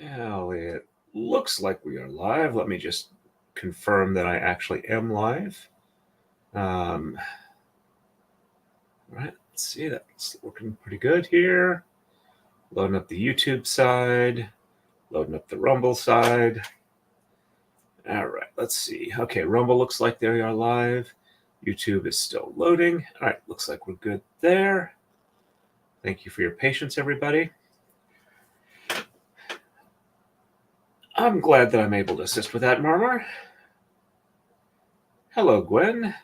Well, it looks like we are live. Let me just confirm that I actually am live. All right, let's see. That's looking pretty good here. Loading up the YouTube side, loading up the Rumble side. All right, let's see. Okay, Rumble looks like they are live. YouTube is still loading. All right, looks like we're good there. Thank you for your patience, everybody. I'm glad that I'm able to assist with that, Murmur. Hello, Gwen.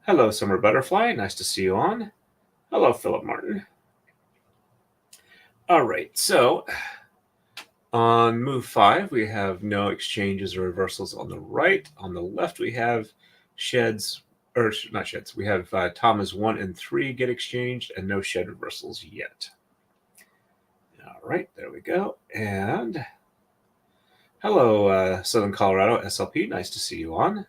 Hello, Summer Butterfly. Nice to see you on. Hello, Philip Martin. All right, so on move 5, we have no exchanges or reversals on the right. On the left, we have sheds, or not sheds. We have tamas 1 and 3 get exchanged and no shed reversals yet. All right, there we go. And hello, Southern Colorado SLP. Nice to see you on.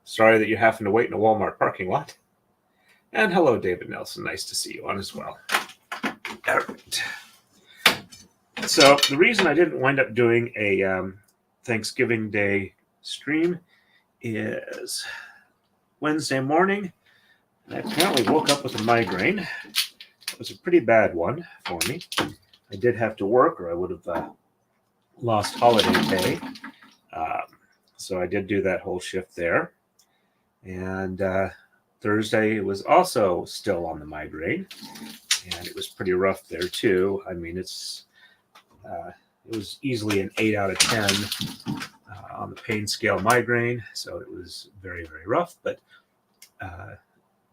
Sorry that you're having to wait in a Walmart parking lot. And hello, David Nelson. Nice to see you on as well. All right. So the reason I didn't wind up doing a Thanksgiving Day stream is Wednesday morning. I apparently woke up with a migraine. It was a pretty bad one for me. I did have to work, or I would have lost holiday pay. So I did do that whole shift there. And Thursday was also still on the migraine, and it was pretty rough there too. I mean, it was easily an 8 out of 10 on the pain scale migraine, so it was very, very rough. But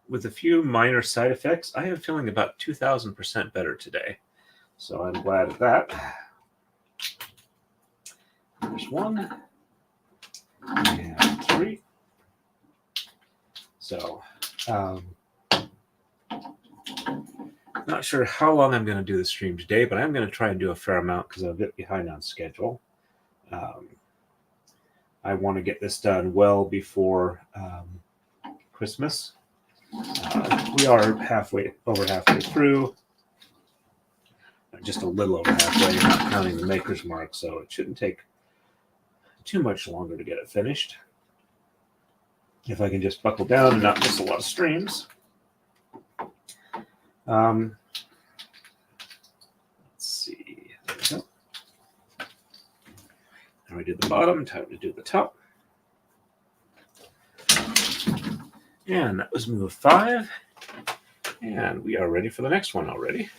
with a few minor side effects, I am feeling about 2,000% better today. So I'm glad of that. There's 1 and 3. So, not sure how long I'm going to do the stream today, but I'm going to try and do a fair amount because I'm a bit behind on schedule. I want to get this done well before Christmas. We are over halfway through. Just a little over halfway, not counting the maker's mark, so it shouldn't take too much longer to get it finished. If I can just buckle down and not miss a lot of streams. Let's see. There we go. Now we did the bottom, time to do the top. And that was move 5. And we are ready for the next one already.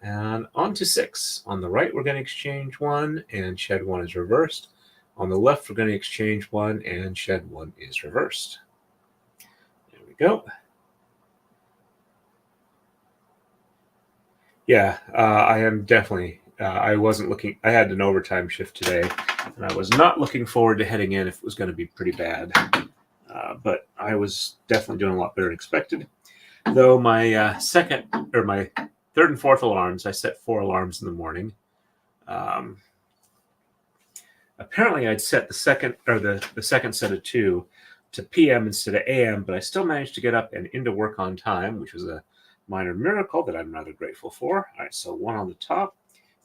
And on to 6. On the right, we're going to exchange 1, and shed 1 is reversed. On the left, we're going to exchange 1, and shed 1 is reversed. There we go. Yeah, I am definitely, I wasn't looking, I had an overtime shift today, and I was not looking forward to heading in if it was going to be pretty bad. But I was definitely doing a lot better than expected. Though my my 3rd and 4th alarms, I set 4 alarms in the morning. Apparently, I'd set the second set of 2 to PM instead of AM, but I still managed to get up and into work on time, which was a minor miracle that I'm rather grateful for. All right, so 1 on the top,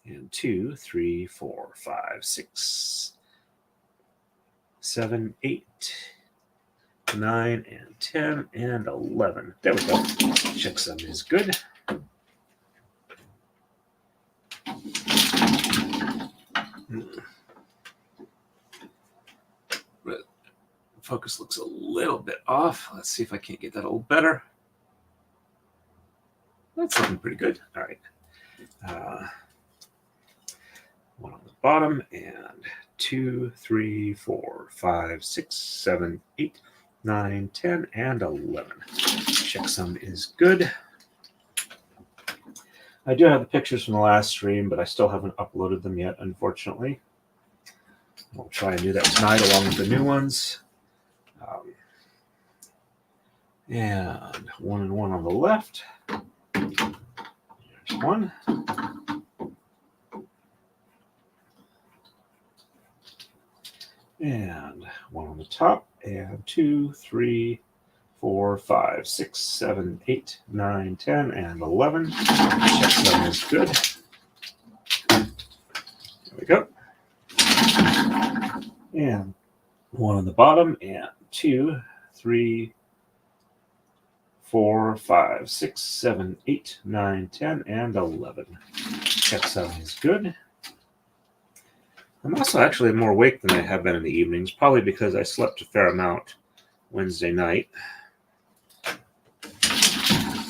and 2, 3, 4, 5, 6, 7, 8, 9, and 10, and 11. There we go. Checksum is good. Focus looks a little bit off. Let's see if I can't get that a little better. That's looking pretty good. All right. 1 on the bottom, and 2, 3, 4, 5, 6, 7, 8, 9, 10, and 11. Checksum is good. I do have the pictures from the last stream, but I still haven't uploaded them yet, unfortunately. We'll try and do that tonight along with the new ones. And 1 and 1 on the left. There's 1. And 1 on the top. And 2, 3, 4, 5, 6, 7, 8, 9, 10, and 11. Check 7 is good. There we go. And 1 on the bottom, and 2, 3, 4, 5, 6, 7, 8, 9, 10, and 11. Check 7 is good. I'm also actually more awake than I have been in the evenings, probably because I slept a fair amount Wednesday night.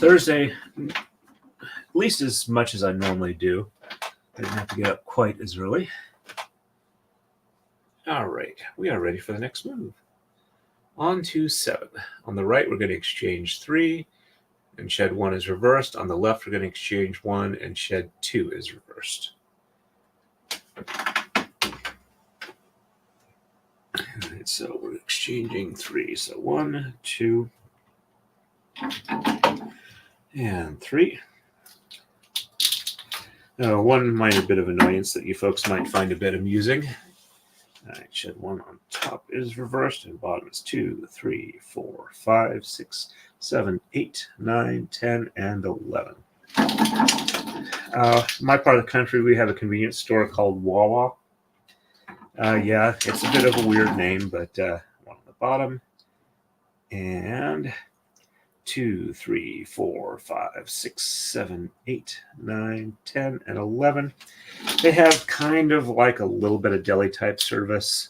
Thursday, at least as much as I normally do. I didn't have to get up quite as early. All right, we are ready for the next move. On to 7. On the right, we're going to exchange 3, and shed 1 is reversed. On the left, we're going to exchange 1, and shed 2 is reversed. All right, so we're exchanging 3. So 1, 2, and 3. One minor bit of annoyance that you folks might find a bit amusing. All right, shed 1 on top is reversed, and bottom is 2, 3, 4, 5, 6, 7, 8, 9, 10, and 11. My part of the country, we have a convenience store called Wawa. Yeah, it's a bit of a weird name, but 1 on the bottom, and 2, 3, 4, 5, 6, 7, 8, 9, 10, and 11. They have kind of like a little bit of deli type service.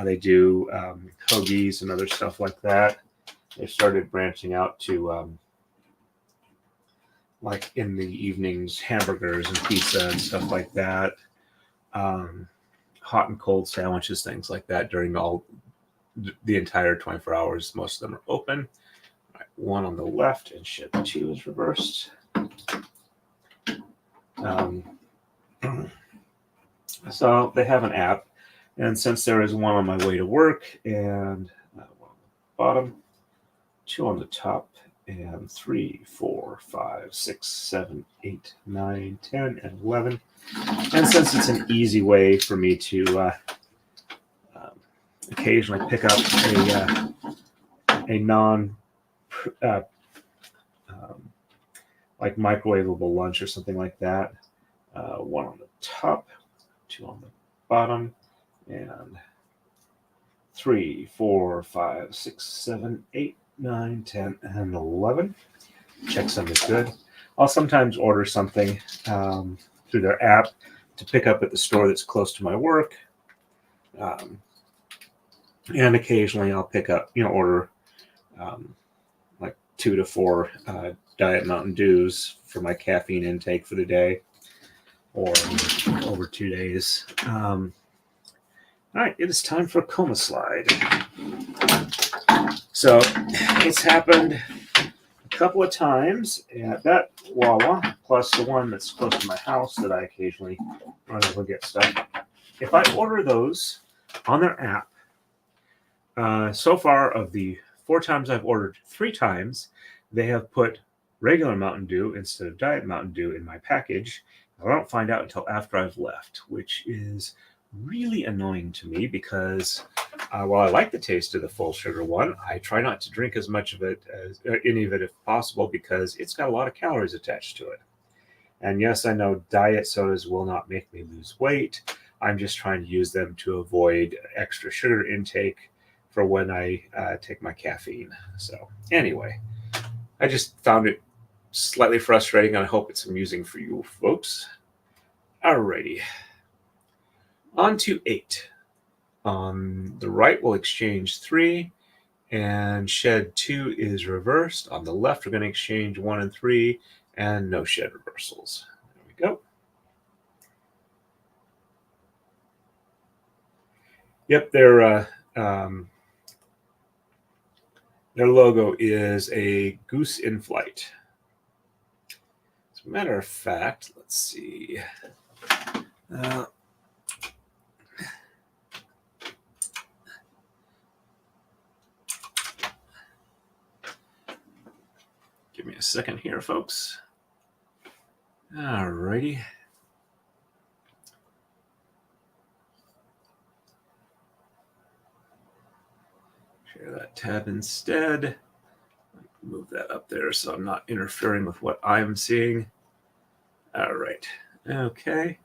They do hoagies and other stuff like that. They started branching out to like in the evenings, hamburgers and pizza and stuff like that. Hot and cold sandwiches, things like that during the entire 24 hours. Most of them are open. All right, 1 on the left, and shed 2 is reversed. So they have an app, and since there is 1 on my way to work, and 1 on the bottom, 2 on the top, and 3, 4, 5, 6, 7, 8, 9, 10, and 11. And since it's an easy way for me to occasionally pick up a non like microwavable lunch or something like that, 1 on the top, 2 on the bottom, and 3, 4, 5, 6, 7, 8, 9, 10, and 11. Check some is good. I'll sometimes order something through their app to pick up at the store that's close to my work. And occasionally I'll pick up, order like 2 to 4 Diet Mountain Dews for my caffeine intake for the day, or over 2 days. All right, it is time for a coma slide. So it's happened a couple of times at that Wawa, plus the one that's close to my house that I occasionally run over and get stuff. If I order those on their app, so far of the 4 times I've ordered, 3 times they have put regular Mountain Dew instead of Diet Mountain Dew in my package. I don't find out until after I've left, which is really annoying to me because while I like the taste of the full sugar one, I try not to drink as much of it, as any of it if possible, because it's got a lot of calories attached to it. And yes, I know diet sodas will not make me lose weight. I'm just trying to use them to avoid extra sugar intake for when I take my caffeine. So anyway, I just found it slightly frustrating, and I hope it's amusing for you folks. Alrighty. On to 8. On the right, we'll exchange 3, and shed 2 is reversed. On the left, we're going to exchange 1 and 3, and no shed reversals. There we go. Yep, their logo is a goose in flight. As a matter of fact, let's see. Give me a second here, folks. Alrighty. Share that tab instead. Move that up there so I'm not interfering with what I'm seeing. All right. Okay.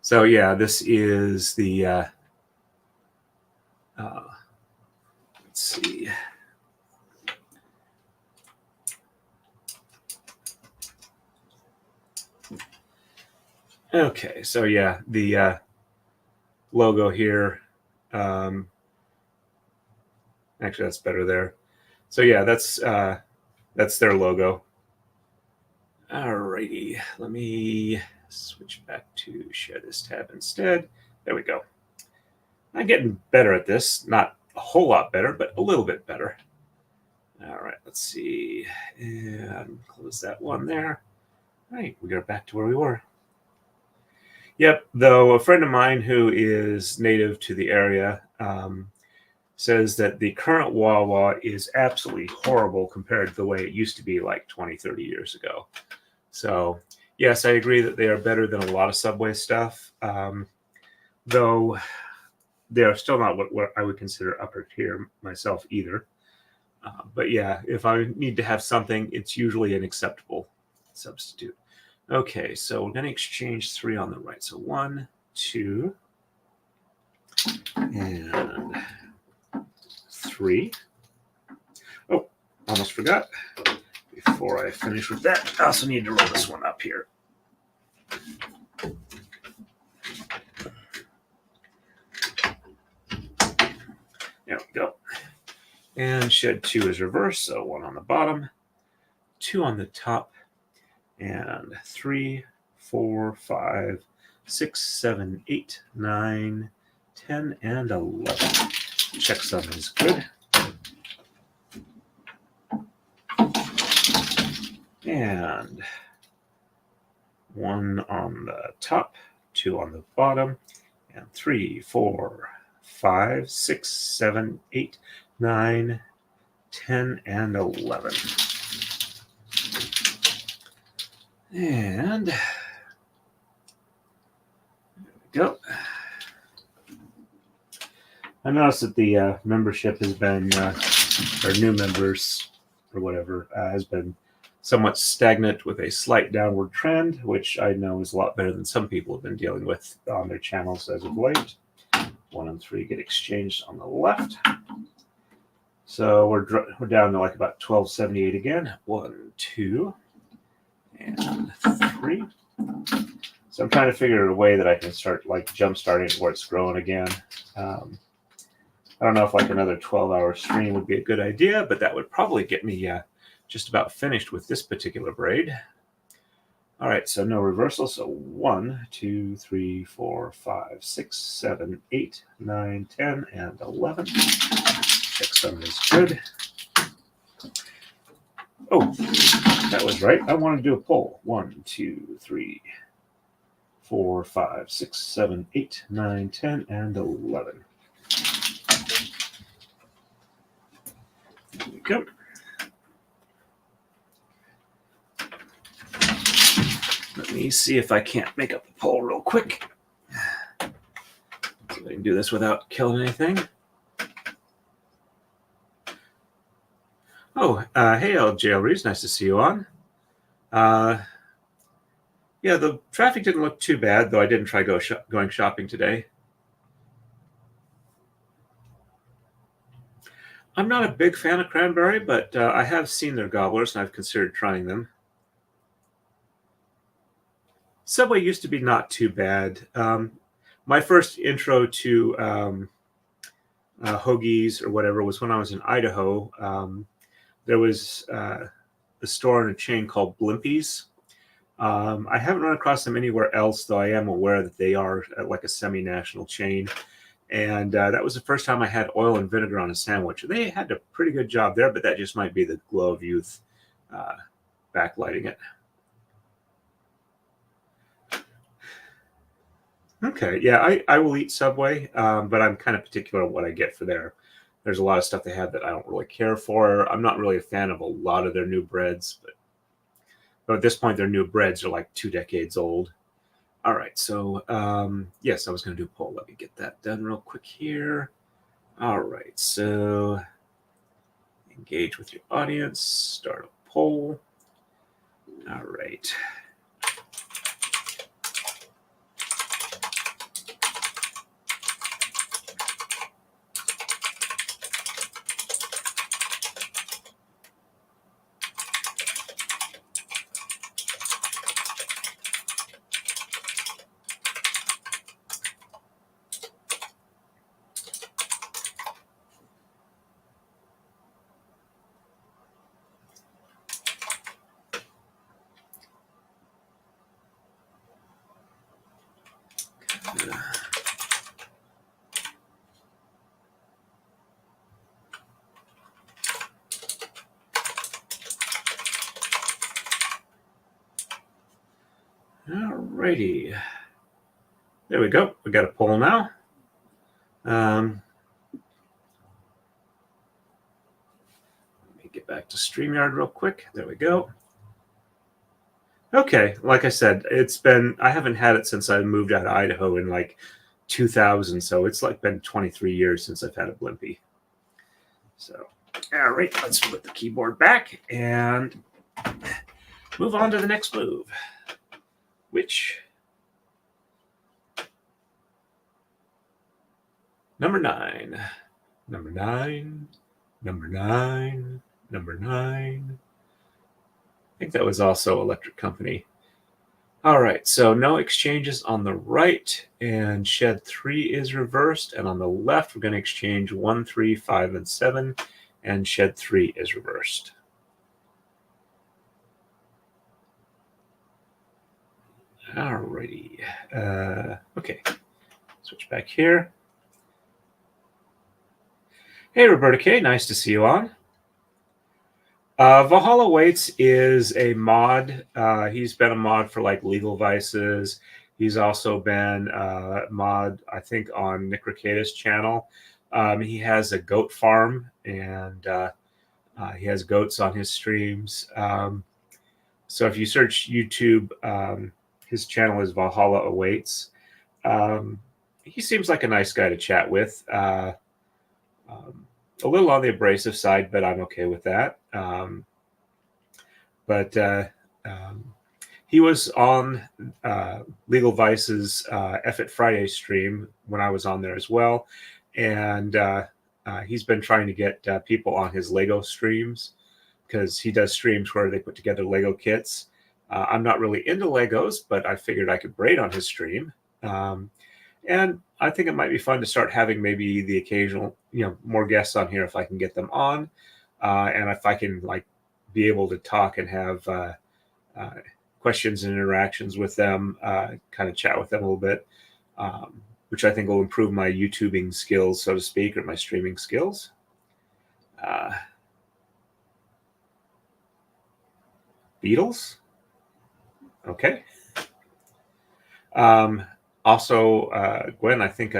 So yeah, this is the, let's see. Okay, so yeah, the logo here. Actually, that's better there. So yeah, that's their logo. Alrighty, let me switch back to share this tab instead. There we go. I'm getting better at this. Not a whole lot better, but a little bit better. All right, let's see. And close that one there. All right, we got back to where we were. Yep, though a friend of mine who is native to the area says that the current Wawa is absolutely horrible compared to the way it used to be like 20, 30 years ago. So, yes, I agree that they are better than a lot of Subway stuff, though they are still not what I would consider upper tier myself either. But yeah, if I need to have something, it's usually an acceptable substitute. Okay, so we're going to exchange 3 on the right. So 1, 2, and 3. Oh, almost forgot. Before I finish with that, I also need to roll this one up here. There we go. And shed 2 is reverse, so 1 on the bottom, 2 on the top, and 3, 4, 5, 6, 7, 8, 9, 10, and 11. Checksum is good. And 1 on the top, 2 on the bottom, and 3, 4, 5, 6, 7, 8, 9, 10, and 11. And there we go. I noticed that the membership has been, or new members or whatever, has been somewhat stagnant with a slight downward trend, which I know is a lot better than some people have been dealing with on their channels as of late. 1 and 3 get exchanged on the left. So we're down to like about 1278 again. 1, 2, and 3. So I'm trying to figure out a way that I can start like jump starting where it's growing again. I don't know if like another 12-hour stream would be a good idea, but that would probably get me just about finished with this particular braid. All right, so no reversal. So 1, 2, 3, 4, 5, 6, 7, 8, 9, 10, and 11. Checksum is good. Oh, that was right. I want to do a poll. 1, 2, 3, 4, 5, 6, 7, 8, 9, 10, and 11. There we go. Let me see if I can't make up the poll real quick. See if I can do this without killing anything. Oh, hey, LJ Reeves. Nice to see you on. Yeah, the traffic didn't look too bad, though I didn't try going shopping today. I'm not a big fan of cranberry, but I have seen their gobblers, and I've considered trying them. Subway used to be not too bad. My first intro to hoagies or whatever was when I was in Idaho. There was a store in a chain called Blimpies. I haven't run across them anywhere else, though I am aware that they are like a semi-national chain. And that was the first time I had oil and vinegar on a sandwich. They had a pretty good job there, but that just might be the glow of youth backlighting it. Okay, yeah, I will eat Subway, but I'm kind of particular on what I get for there. There's a lot of stuff they have that I don't really care for. I'm not really a fan of a lot of their new breads, but at this point, their new breads are like 2 decades old. All right, so yes, I was going to do a poll. Let me get that done real quick here. All right, so Engage with your audience. Start a poll. All right. Alrighty. There we go. We got a poll now. Let me get back to StreamYard real quick. There we go. Okay, like I said, I haven't had it since I moved out of Idaho in like 2000, so it's like been 23 years since I've had a Blimpie. So, all right, let's put the keyboard back and move on to the next move, which number 9. Number 9. Number 9. Number 9. I think that was also Electric Company. All right, so no exchanges on the right, and shed 3 is reversed, and on the left we're going to exchange 1, 3, 5, and 7, and shed 3 is reversed. Alrighty. Okay, switch back here. Hey, Roberta K, nice to see you on. Valhalla Waits is a mod. He's been a mod for like Legal Vices. He's also been a mod, I think, on Nick Ricada's channel. He has a goat farm, and he has goats on his streams. So if you search YouTube, his channel is Valhalla Awaits. He seems like a nice guy to chat with. A little on the abrasive side, but I'm okay with that. He was on Legal Vice's F It Friday stream when I was on there as well. And he's been trying to get people on his Lego streams, because he does streams where they put together Lego kits. I'm not really into Legos, but I figured I could braid on his stream. And I think it might be fun to start having maybe the occasional, more guests on here if I can get them on. And if I can be able to talk and have questions and interactions with them, kind of chat with them a little bit, which I think will improve my YouTubing skills, so to speak, or my streaming skills. Beatles. Okay. Also, Gwen, I think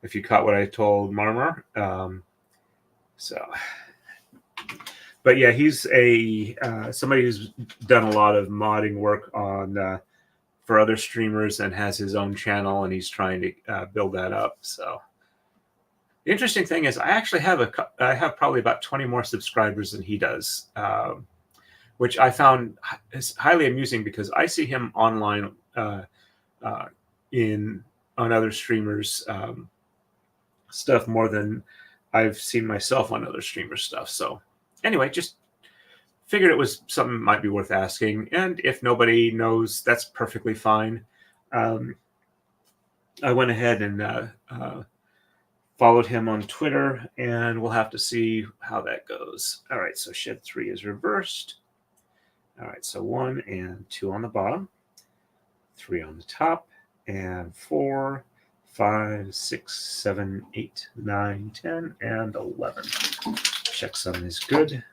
if you caught what I told Marmar. But yeah, he's somebody who's done a lot of modding work on for other streamers and has his own channel, and he's trying to build that up. So the interesting thing is, I actually have probably about 20 more subscribers than he does, which I found is highly amusing, because I see him online on other streamers' stuff more than I've seen myself on other streamers' stuff. So anyway, just figured it was something that might be worth asking. And if nobody knows, that's perfectly fine. I went ahead and followed him on Twitter, and we'll have to see how that goes. All right, so shed 3 is reversed. All right, so 1 and 2 on the bottom, 3 on the top, and 4, 5, 6, 7, 8, 9, 10, and 11. Checksum is good.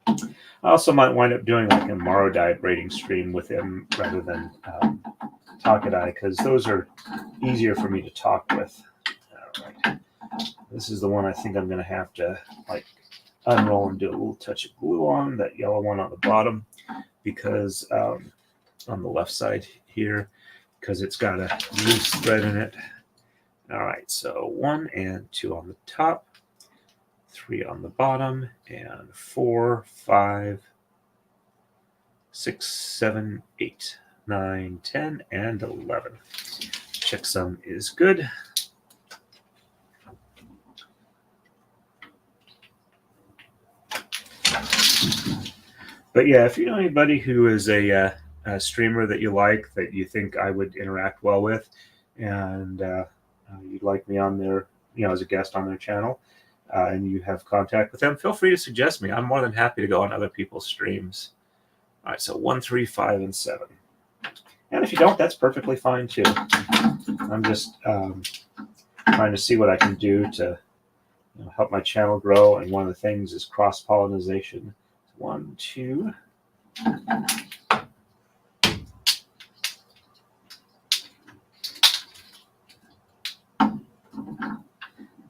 I also might wind up doing like a Maro-Dai braiding stream with him rather than Taka-Dai, because those are easier for me to talk with. All right. This is the one I think I'm going to have to unroll and do a little touch of glue on, that yellow one on the bottom, because on the left side here, because it's got a loose thread in it. All right, so 1 and 2 on the top, 3 on the bottom, and 4, 5, 6, 7, 8, 9, 10, and 11. Checksum is good. But yeah, if you know anybody who is a streamer that you like, that you think I would interact well with, and you'd like me on their, as a guest on their channel, and you have contact with them, feel free to suggest me. I'm more than happy to go on other people's streams. All right, so 1, 3, 5, and 7. And if you don't, that's perfectly fine too. I'm just trying to see what I can do to help my channel grow, and one of the things is cross-pollination. 1, 2.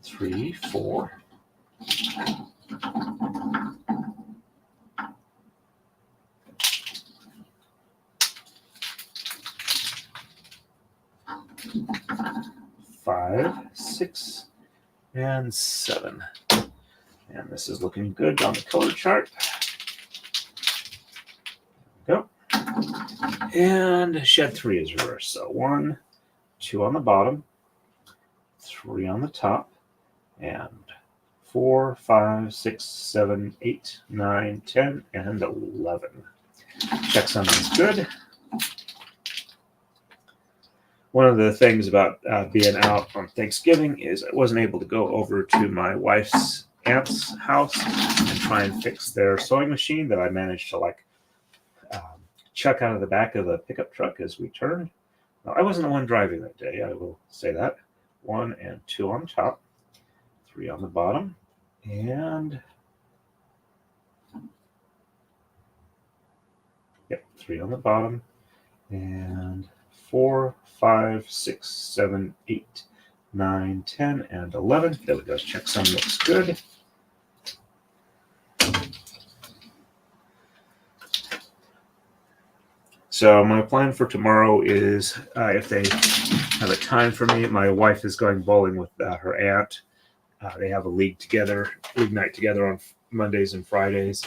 3, 4. 5, 6, and 7. And this is looking good on the color chart. There we go. And shed 3 is reversed. So 1, 2 on the bottom, 3 on the top, and 4, 5, 6, 7, 8, 9, 10, and 11. Checksum is good. One of the things about being out on Thanksgiving is I wasn't able to go over to my wife's aunt's house and try and fix their sewing machine that I managed to chuck out of the back of the pickup truck as we turned. Now, I wasn't the one driving that day, I will say that. 1 and 2 on top, 3 on the bottom, and 3 on the bottom, and 4, 5, 6, 7, 8, 9, 10, and 11. There we go. Checksum looks good. So my plan for tomorrow is, if they have a time for me, my wife is going bowling with her aunt. They have a league night together on Mondays and Fridays.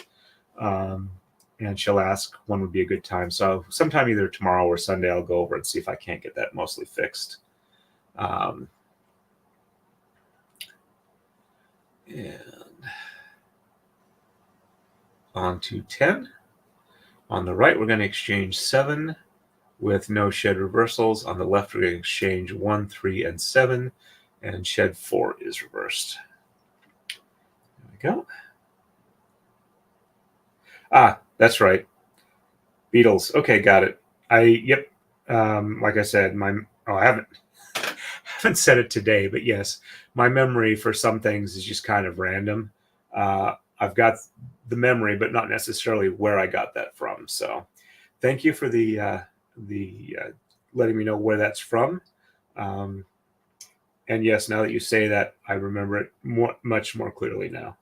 And she'll ask when would be a good time. So sometime either tomorrow or Sunday, I'll go over and see if I can't get that mostly fixed. And on to 10. On the right, we're going to exchange 7 with no shed reversals. On the left, we're going to exchange 1, 3, and 7. And shed 4 is reversed. There we go. Ah, that's right. Beatles. Okay, got it. Like I said, I haven't said it today, but yes, my memory for some things is just kind of random. I've got the memory, but not necessarily where I got that from. So thank you for the letting me know where that's from. And yes, now that you say that, I remember it much more clearly now.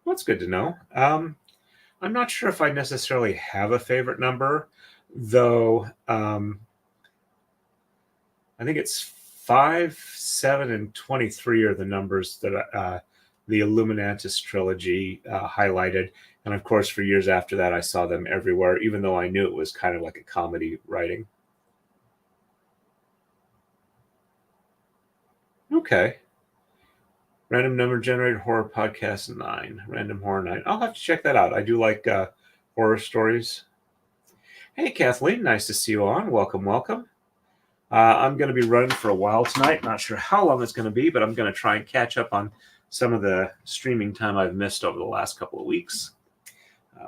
That's good to know. I'm not sure if I necessarily have a favorite number, though. I think it's 5, 7, and 23 are the numbers that the Illuminatus trilogy highlighted. And of course, for years after that, I saw them everywhere, even though I knew it was kind of like a comedy writing. Okay. Random number generated horror podcast 9. Random horror 9. I'll have to check that out. I do like horror stories. Hey, Kathleen. Nice to see you on. Welcome, welcome. I'm going to be running for a while tonight. Not sure how long it's going to be, but I'm going to try and catch up on some of the streaming time I've missed over the last couple of weeks.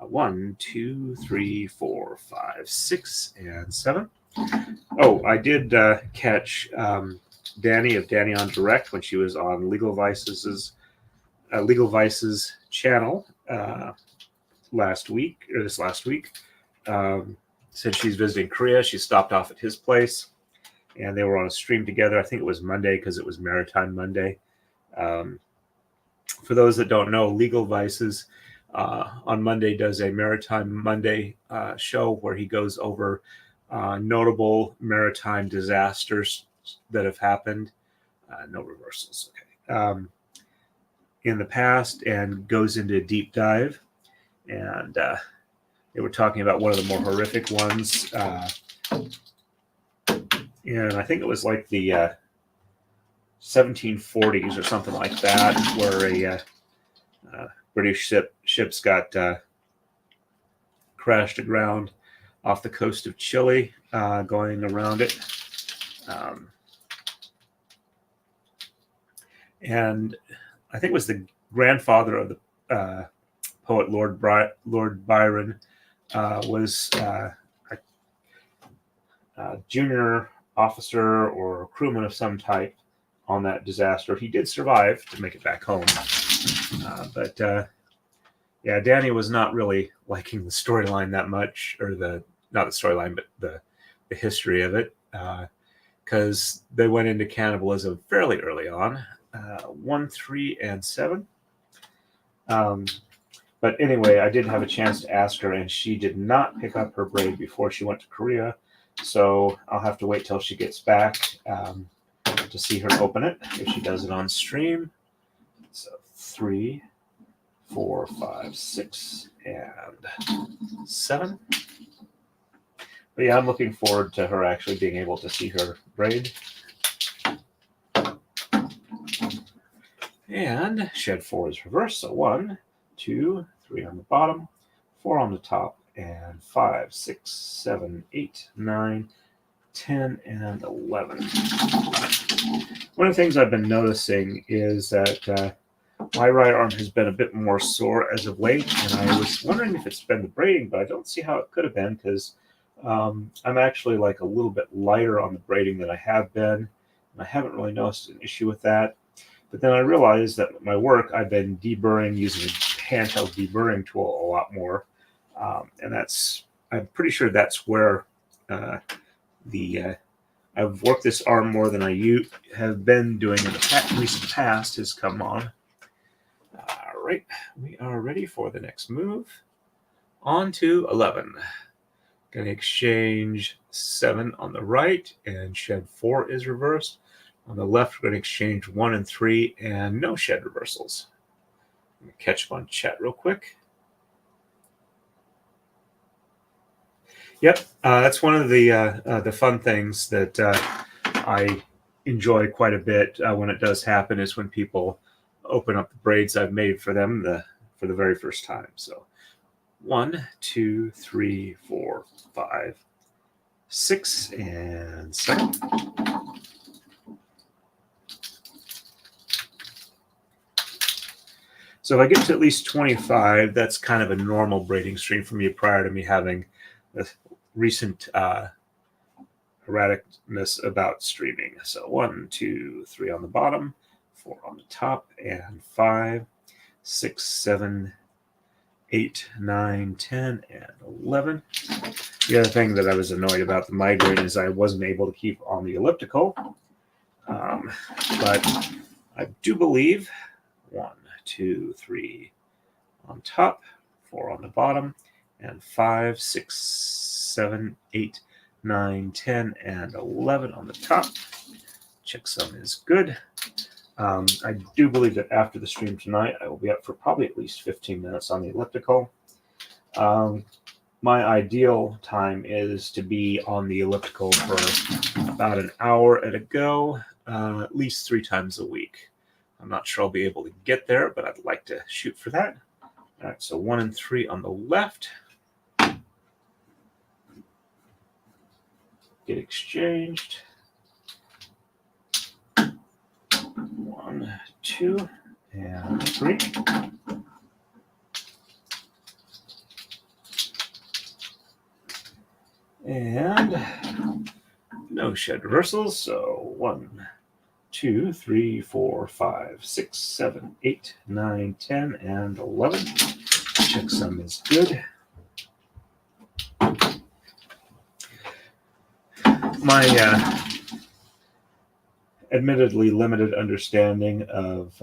1, 2, 3, 4, 5, 6, and 7. Oh, I did catch Danny of Danny on Direct when she was on Legal Vices' channel this last week. Said she's visiting Korea. She stopped off at his place, and they were on a stream together. I think it was Monday because it was Maritime Monday. For those that don't know, Legal Vices on Monday does a Maritime Monday show where he goes over notable maritime disasters that have happened. No reversals. Okay. in the past and goes into a deep dive. And they were talking about one of the more horrific ones. And I think it was like the 1740s or something like that, where a British ships got crashed aground off the coast of Chile, going around it. And I think it was the grandfather of the poet Lord Byron, was a junior officer or crewman of some type on that disaster. He did survive to make it back home. But yeah, Danny was not really liking the storyline that much, or not the storyline, but the history of it, because they went into cannibalism fairly early on, 1, 3, and 7. But anyway, I did have a chance to ask her, and she did not pick up her braid before she went to Korea. So I'll have to wait till she gets back to see her open it, if she does it on stream. So 3, 4, 5, 6, and 7. But yeah, I'm looking forward to her actually being able to see her braid. And shed 4 is reversed. So 1, 2, 3 on the bottom, 4 on the top, and 5, 6, 7, 8, 9, 10, and 11. One of the things I've been noticing is that my right arm has been a bit more sore as of late, and I was wondering if it's been the braiding, but I don't see how it could have been, because I'm actually like a little bit lighter on the braiding than I have been, and I haven't really noticed an issue with that. But then I realized that with my work, I've been deburring using a handheld deburring tool a lot more, and I'm pretty sure that's where I've worked this arm more than I have been doing in the recent past has come on. All right, we are ready for the next move. On to 11. Going to exchange 7 on the right, and shed 4 is reversed. On the left, we're going to exchange 1 and 3, and no shed reversals. Let me catch up on chat real quick. Yep, that's one of the fun things that I enjoy quite a bit when it does happen, is when people open up the braids I've made for them for the very first time. So 1, 2, 3, 4, 5, 6, and 7. So if I get to at least 25, that's kind of a normal braiding stream for me prior to me having a recent erraticness about streaming. So 1, 2, 3 on the bottom, 4 on the top, and 5, 6, 7, 8, 9, 10, and 11. The other thing that I was annoyed about the migraine is I wasn't able to keep on the elliptical. But I do believe 1, 2, 3 on top, 4 on the bottom, and 5, 6, 7, 8, 9, 10, and 11 on the top. Checksum is good. I do believe that after the stream tonight, I will be up for probably at least 15 minutes on the elliptical. My ideal time is to be on the elliptical for about an hour at a go, at least 3 times a week. I'm not sure I'll be able to get there, but I'd like to shoot for that. All right, so 1 and 3 on the left. Get exchanged. 1, 2, and 3. And no shed reversals, so 1, 2, 3, 4, 5, 6, 7, 8, 9, 10, and 11. Checksum is good. My admittedly limited understanding of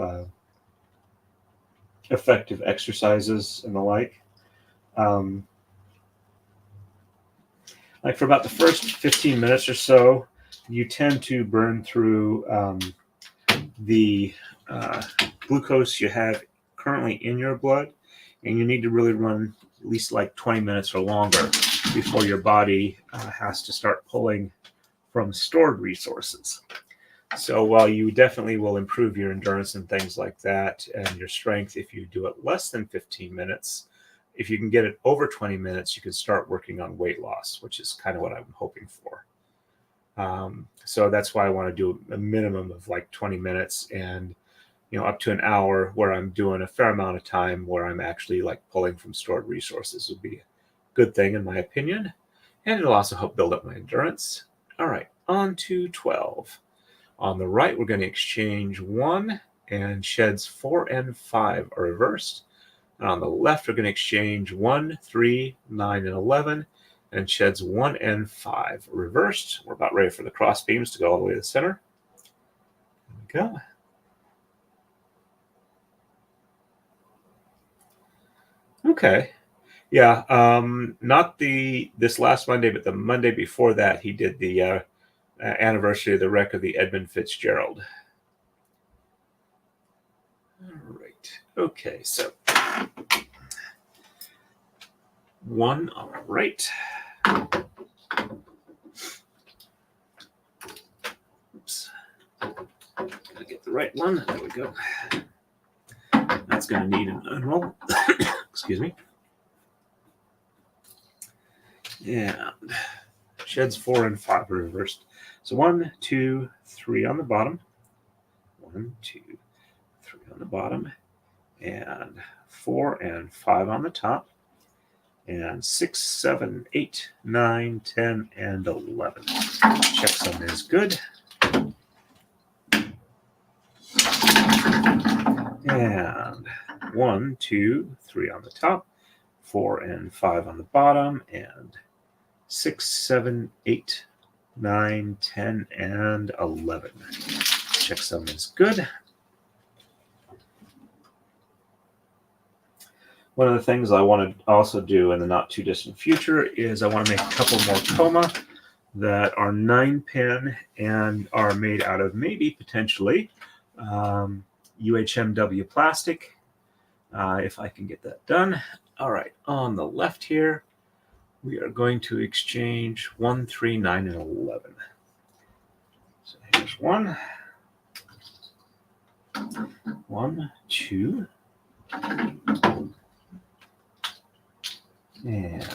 effective exercises and the like. Like for about the first 15 minutes or so, you tend to burn through the glucose you have currently in your blood, and you need to really run at least like 20 minutes or longer before your body has to start pulling from stored resources. So while you definitely will improve your endurance and things like that, and your strength if you do it less than 15 minutes, if you can get it over 20 minutes, you can start working on weight loss, which is kind of what I'm hoping for. So that's why I want to do a minimum of like 20 minutes and up to an hour where I'm doing a fair amount of time where I'm actually like pulling from stored resources would be a good thing in my opinion. And it'll also help build up my endurance. All right, on to 12. On the right, we're going to exchange 1, and sheds 4 and 5 are reversed. And on the left, we're going to exchange 1, 3, 9, and 11, and sheds 1 and 5 are reversed. We're about ready for the cross beams to go all the way to the center. There we go. Okay. Yeah, not this last Monday, but the Monday before that, he did the anniversary of the wreck of the Edmund Fitzgerald. All right. Okay, so 1 on the right. Oops. Gotta get the right one. There we go. That's going to need an unroll. Excuse me. And sheds 4 and 5 are reversed. So 1, 2, 3 on the bottom. 1, 2, 3 on the bottom. And 4 and 5 on the top. And 6, 7, 8, 9, 10, and 11. Checksum is good. And 1, 2, 3 on the top, 4 and 5 on the bottom, and 6, 7, 8, 9, 10, and 11. Checksum is good. One of the things I want to also do in the not too distant future is I want to make a couple more koma that are 9-pin and are made out of maybe potentially UHMW plastic, if I can get that done. All right, on the left here, we are going to exchange 1, 3, 9, and 11. So here's 1, 2, and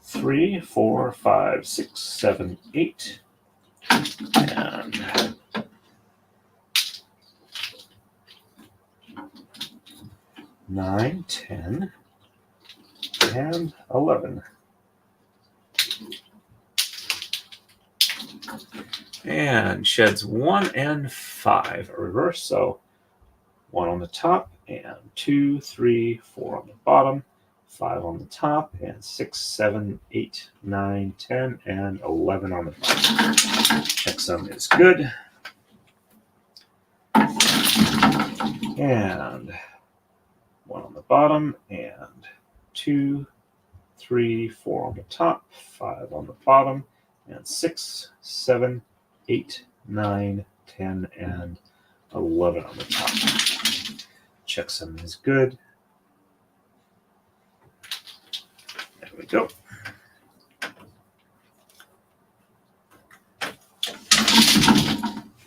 3, 4, 5, 6, 7, 8, and 9, 10, and 11. And sheds 1 and 5 are reversed. So 1 on the top, and 2, 3, 4 on the bottom, 5 on the top, and 6, 7, 8, 9, 10, and 11 on the bottom. Checksum is good. And 1 on the bottom, and 2, 3, 4 on the top, 5 on the bottom, and 6, 7, 8, 9, 10, and 11 on the top. Checksum is good. There we go.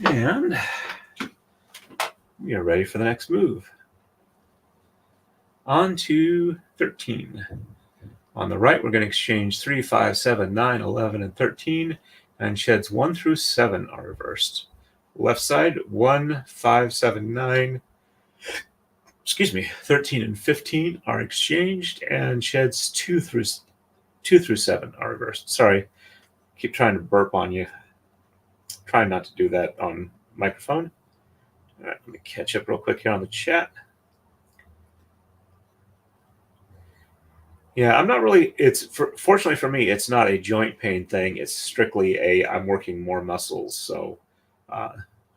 And we are ready for the next move. On to 13. On the right, we're going to exchange 3, 5, 7, 9, 11, and 13, and sheds 1 through 7 are reversed. Left side, 1, 5, 7, 9, 13 and 15 are exchanged, and sheds 2 through 7 are reversed. Sorry, keep trying to burp on you. Try not to do that on microphone. All right, let me catch up real quick here on the chat. Yeah, I'm not really, fortunately for me, it's not a joint pain thing. It's strictly I'm working more muscles. So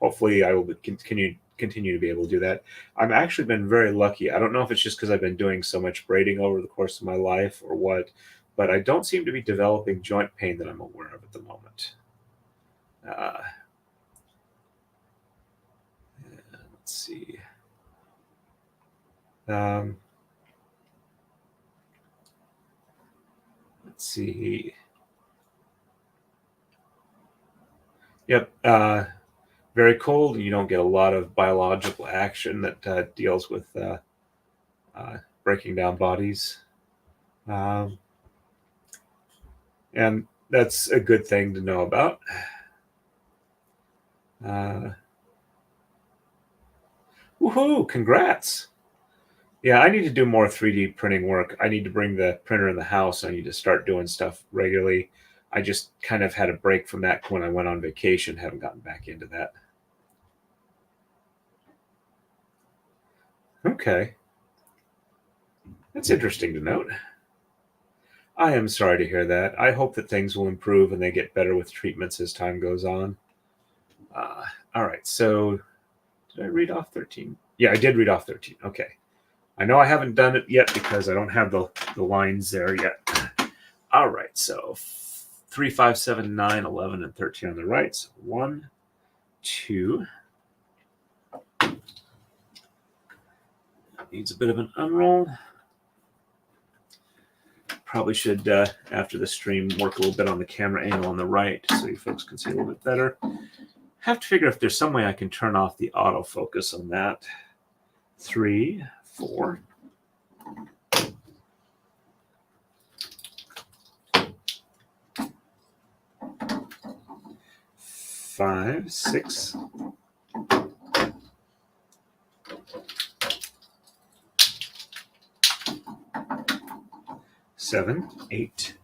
hopefully I will continue to be able to do that. I've actually been very lucky. I don't know if it's just because I've been doing so much braiding over the course of my life or what, but I don't seem to be developing joint pain that I'm aware of at the moment. Let's see. Let's see. Yep. Very cold. You don't get a lot of biological action that deals with breaking down bodies. And that's a good thing to know about. Woohoo! Congrats! Yeah, I need to do more 3D printing work. I need to bring the printer in the house. I need to start doing stuff regularly. I just kind of had a break from that when I went on vacation. Haven't gotten back into that. Okay. That's interesting to note. I am sorry to hear that. I hope that things will improve and they get better with treatments as time goes on. All right, so did I read off 13? Yeah, I did read off 13. Okay. I know I haven't done it yet because I don't have the lines there yet. All right, so 3, 5, 7, 9, 11, and 13 on the right. So 1, 2. Needs a bit of an unroll. Probably should, after the stream, work a little bit on the camera angle on the right so you folks can see a little bit better. Have to figure if there's some way I can turn off the autofocus on that. 3, 4. 5, 6. 7, 8.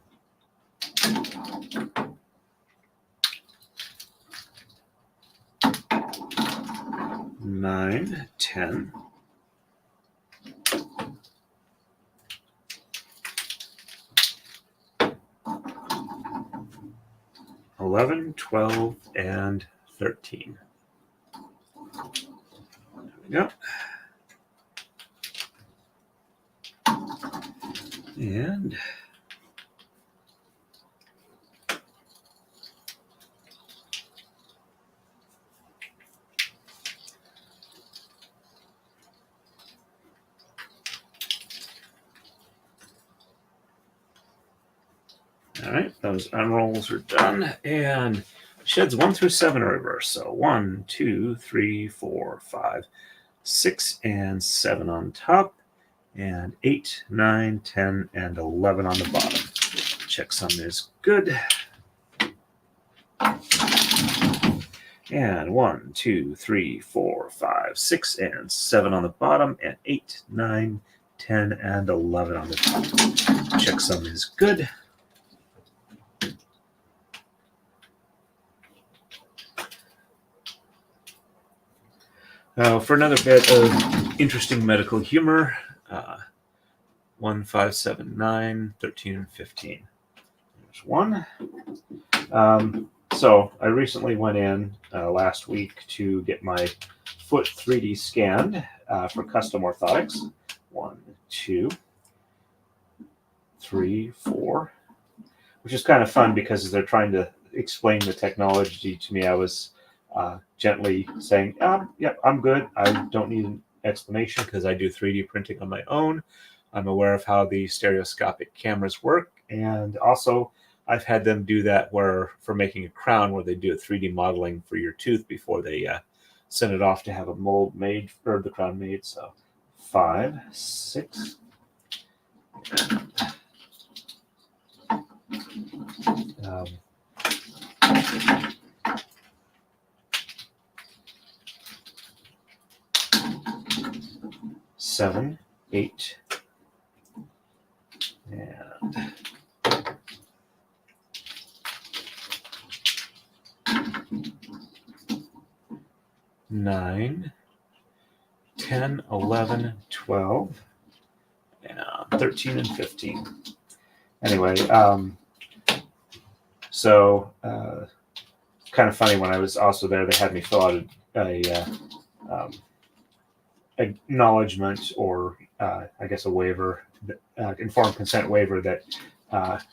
9, 10. 11, 12, and 13. There we go. And all right, those unrolls are done. And sheds 1 through 7 are reversed. So 1, 2, 3, 4, 5, 6, and 7 on top. And 8, 9, 10, and 11 on the bottom. Checksum is good. And 1, 2, 3, 4, 5, 6, and 7 on the bottom. And 8, 9, 10, and 11 on the top. Checksum is good. For another bit of interesting medical humor, 1, 5, 7, 9, 13, and 15. There's one. So I recently went in last week to get my foot 3D scanned for custom orthotics. 1, 2, 3, 4, which is kind of fun because as they're trying to explain the technology to me, I was gently saying, yeah, I'm good. I don't need an explanation because I do 3D printing on my own. I'm aware of how the stereoscopic cameras work. And also, I've had them do that for making a crown where they do a 3D modeling for your tooth before they send it off to have a mold made or the crown made. So 5, 6. 7, 8, and 9, 10, 11, 12, and 13, and 15. Anyway, so kind of funny when I was also there, they had me fill out a acknowledgement or I guess a waiver, informed consent waiver that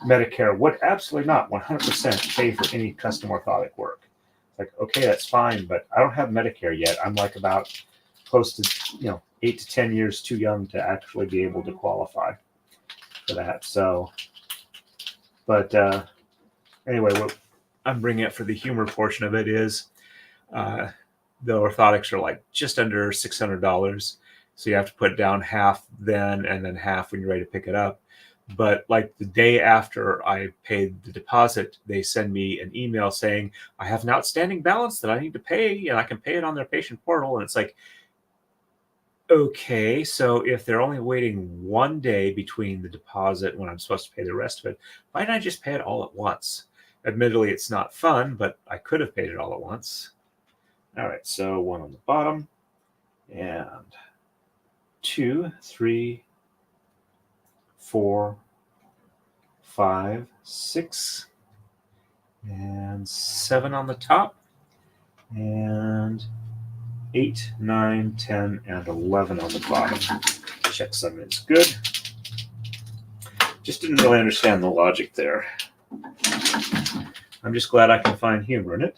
Medicare would absolutely not 100% pay for any custom orthotic work. Like, okay, that's fine, but I don't have Medicare yet. I'm like about close to 8 to 10 years too young to actually be able to qualify for that. So, but anyway, what I'm bringing up for the humor portion of it is the orthotics are like just under $600. So you have to put down half then and then half when you're ready to pick it up. But like the day after I paid the deposit, they send me an email saying, I have an outstanding balance that I need to pay and I can pay it on their patient portal. And it's like, okay, so if they're only waiting 1 day between the deposit when I'm supposed to pay the rest of it, why didn't I just pay it all at once? Admittedly, it's not fun, but I could have paid it all at once. All right, so 1 on the bottom and 2, 3, 4, 5, 6, and 7 on the top, and 8, 9, 10, and 11 on the bottom. Checksum is good. Just didn't really understand the logic there. I'm just glad I can find humor in it.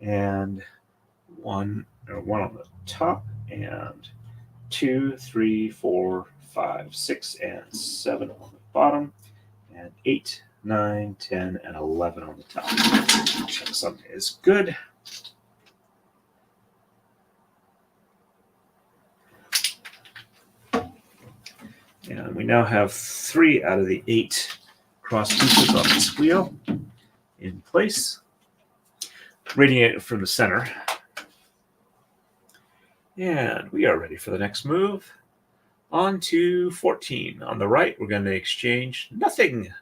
And 1 on the top, and 2, 3, 4, 5, 6, and 7 on the bottom, and 8, 9, 10, and 11 on the top. Checksum is good. And we now have 3 out of the 8 cross pieces on this wheel in place. Reading it from the center. And we are ready for the next move. On to 14. On the right, we're going to exchange nothing.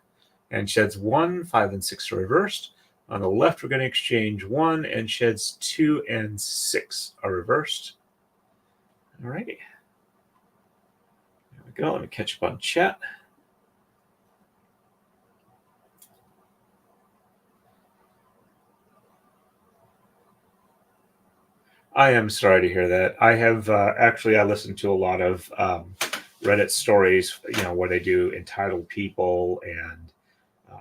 And sheds 1, 5, and 6 are reversed. On the left, we're going to exchange 1, and sheds 2 and 6 are reversed. All righty. There we go. Let me catch up on chat. I am sorry to hear that. I have actually, I listened to a lot of Reddit stories, where they do entitled people and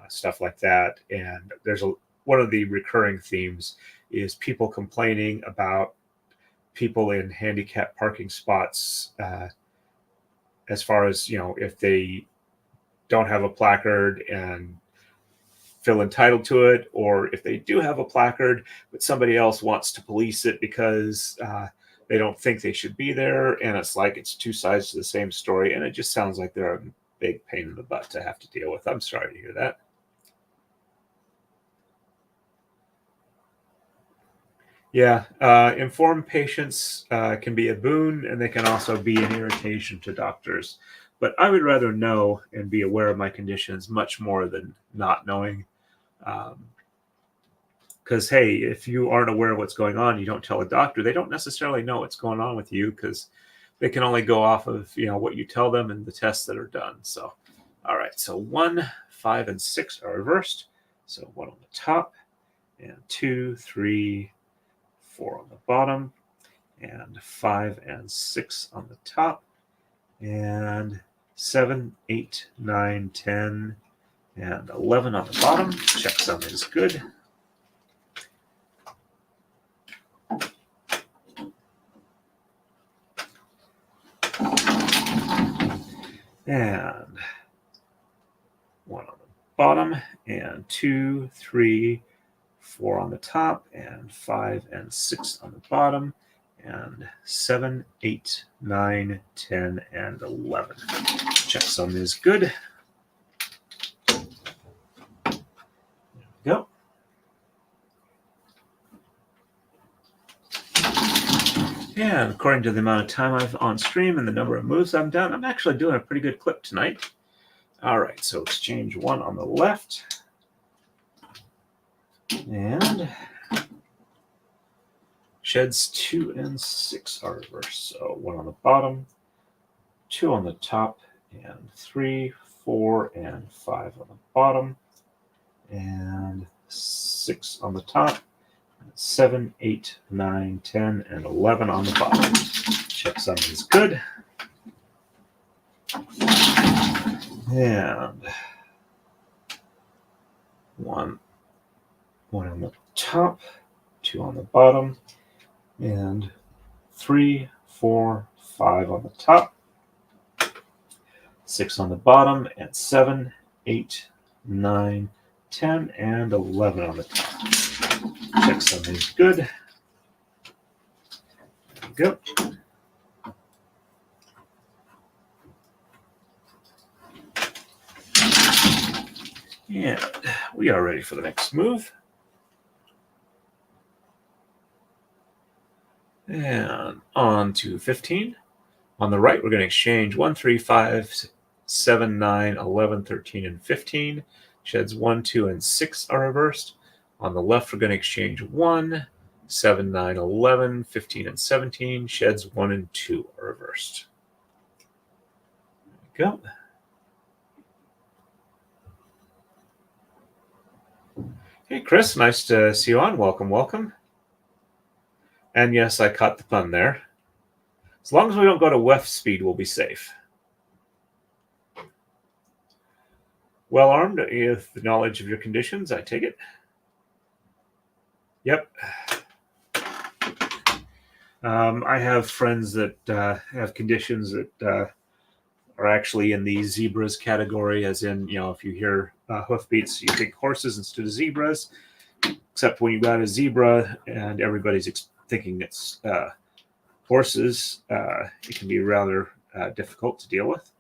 stuff like that. And there's one of the recurring themes is people complaining about people in handicapped parking spots, as far as, if they don't have a placard and feel entitled to it, or if they do have a placard, but somebody else wants to police it because they don't think they should be there. And it's like, it's two sides to the same story. And it just sounds like they're a big pain in the butt to have to deal with. I'm sorry to hear that. Yeah, informed patients can be a boon, and they can also be an irritation to doctors. But I would rather know and be aware of my conditions much more than not knowing. Because, hey, if you aren't aware of what's going on, you don't tell a doctor, they don't necessarily know what's going on with you, because they can only go off of, what you tell them and the tests that are done. So, all right, so 1, 5, and 6 are reversed. So 1 on the top, and 2, 3, 4 on the bottom, and 5 and 6 on the top, and 7, 8, 9, 10, and 11 on the bottom. Checksum is good. And 1 on the bottom, and 2, 3, 4 on the top, and 5 and 6 on the bottom, and 7, 8, 9, 10, and 11. Checksum is good. There we go. And according to the amount of time I've on stream and the number of moves I've done, I'm actually doing a pretty good clip tonight. All right, so exchange 1 on the left. And sheds 2 and 6 are reversed. So 1 on the bottom, 2 on the top, and 3, 4, and 5 on the bottom, and 6 on the top, 7, 8, 9, 10, and 11 on the bottom. Checksum is good. And 1 on the top, 2 on the bottom, and 3, 4, 5 on the top, 6 on the bottom, and 7, 8, 9, 10, and 11 on the top. Check something's good. There we go. And we are ready for the next move. And on to 15. On the right, we're going to exchange 1, 3, 5, 7, 9, 11, 13, and 15. Sheds 1, 2, and 6 are reversed. On the left, we're going to exchange 1, 7, 9, 11, 15, and 17. Sheds 1 and 2 are reversed. There we go. Hey, Chris, nice to see you on. Welcome, welcome. And yes, I caught the pun there. As long as we don't go to WEF speed, we'll be safe. Well armed with the knowledge of your conditions, I take it. Yep. I have friends that have conditions that are actually in the zebras category, as in, you know, if you hear hoofbeats, you think horses instead of zebras. Except when you've got a zebra and everybody's thinking it's horses, it can be rather difficult to deal with.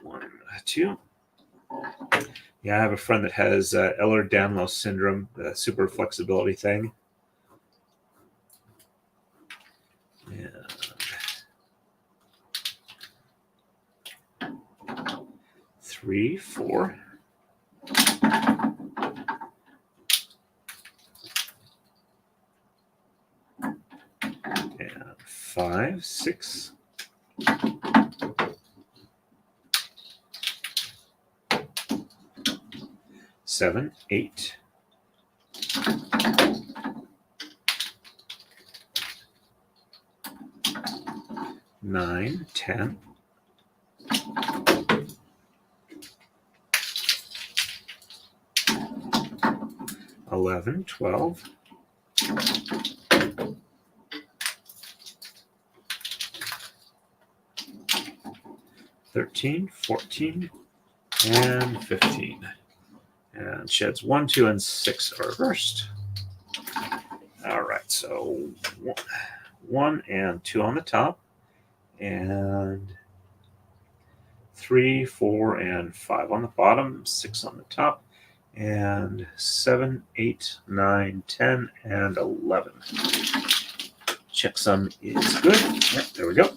1, 2. Yeah, I have a friend that has Ehlers-Danlos syndrome, the super flexibility thing. And 3, 4. And 5, 6. 7, 8. 9, 10. 11, 12. 13, 14, and 15. And sheds 1, 2, and 6 are reversed. All right, so 1 and 2 on the top, and 3, 4, and 5 on the bottom, 6 on the top, and 7, 8, 9, 10, and 11. Checksum is good. Yep, there we go.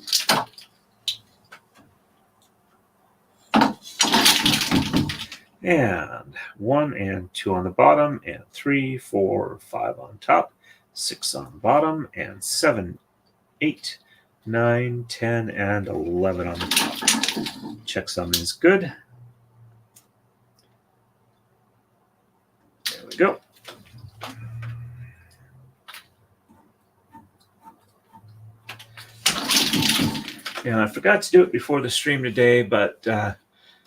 And 1 and 2 on the bottom, and 3, 4, 5 on top, 6 on the bottom, and 7, 8, 9, 10, and 11 on the top. Checksum is good. There we go. And I forgot to do it before the stream today, but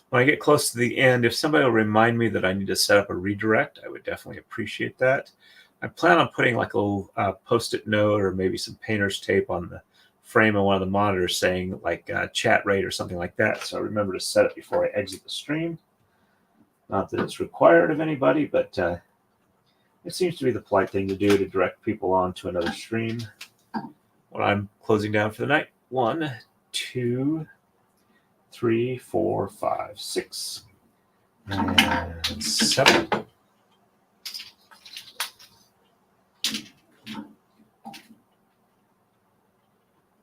when I get close to the end, if somebody will remind me that I need to set up a redirect, I would definitely appreciate that. I plan on putting like a little post-it note or maybe some painter's tape on the frame of one of the monitors saying like chat rate or something like that. So I remember to set it before I exit the stream. Not that it's required of anybody, but it seems to be the polite thing to do to direct people on to another stream when I'm closing down for the night. 1, 2, 3, 4, 5, 6, and 7.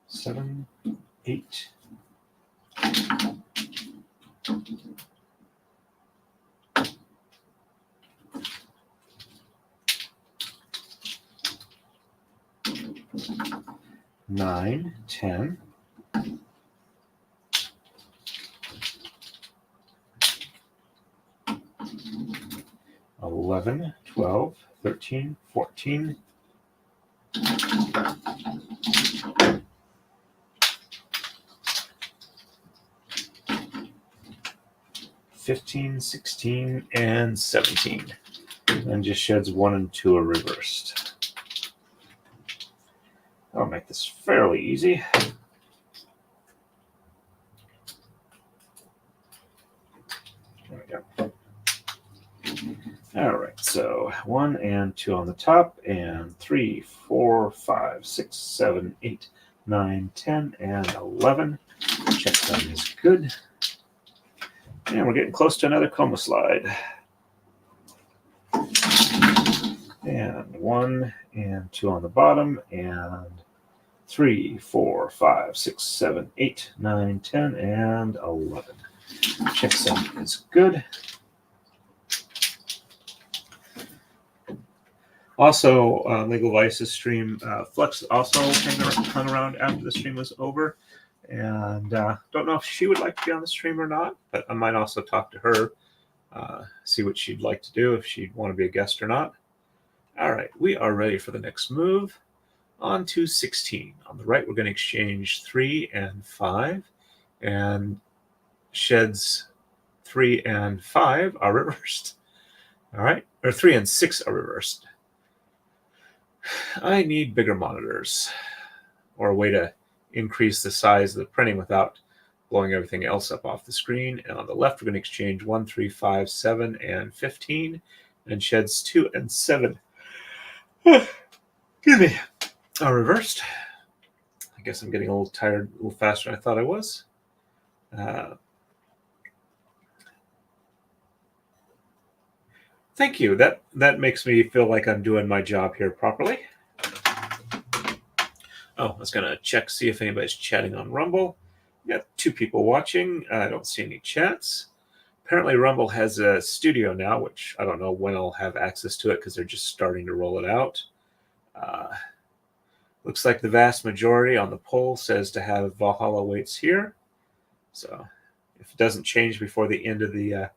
7, 8. 9, 10. 11, 12, 13, 14. 15, 16, and 17. And just sheds 1 and 2 are reversed. I'll make this fairly easy. There we go. All right, so 1 and 2 on the top, and 3, 4, 5, 6, 7, 8, 9, 10, and 11. Check that is good. And we're getting close to another coma slide. And 1 and 2 on the bottom, and 3, 4, 5, 6, 7, 8, 9, 10, and 11. Checksum is good. Also, Legal Vice's stream, Flux also hung around after the stream was over. And don't know if she would like to be on the stream or not, but I might also talk to her, see what she'd like to do, if she'd want to be a guest or not. All right, we are ready for the next move. On to 16. On the right, we're going to exchange 3 and 5, and sheds 3 and 5 are reversed. All right, or 3 and 6 are reversed. I need bigger monitors, or a way to increase the size of the printing without blowing everything else up off the screen. And on the left, we're going to exchange 1, 3, 5, 7, and 15, and sheds 2 and 7. Excuse me. Are reversed. I guess I'm getting a little tired, a little faster than I thought I was. Thank you. That makes me feel like I'm doing my job here properly. Oh, I was going to check, see if anybody's chatting on Rumble. We got 2 people watching. I don't see any chats. Apparently, Rumble has a studio now, which I don't know when I'll have access to it because they're just starting to roll it out. Looks like the vast majority on the poll says to have Valhalla waits here. So if it doesn't change before the end of the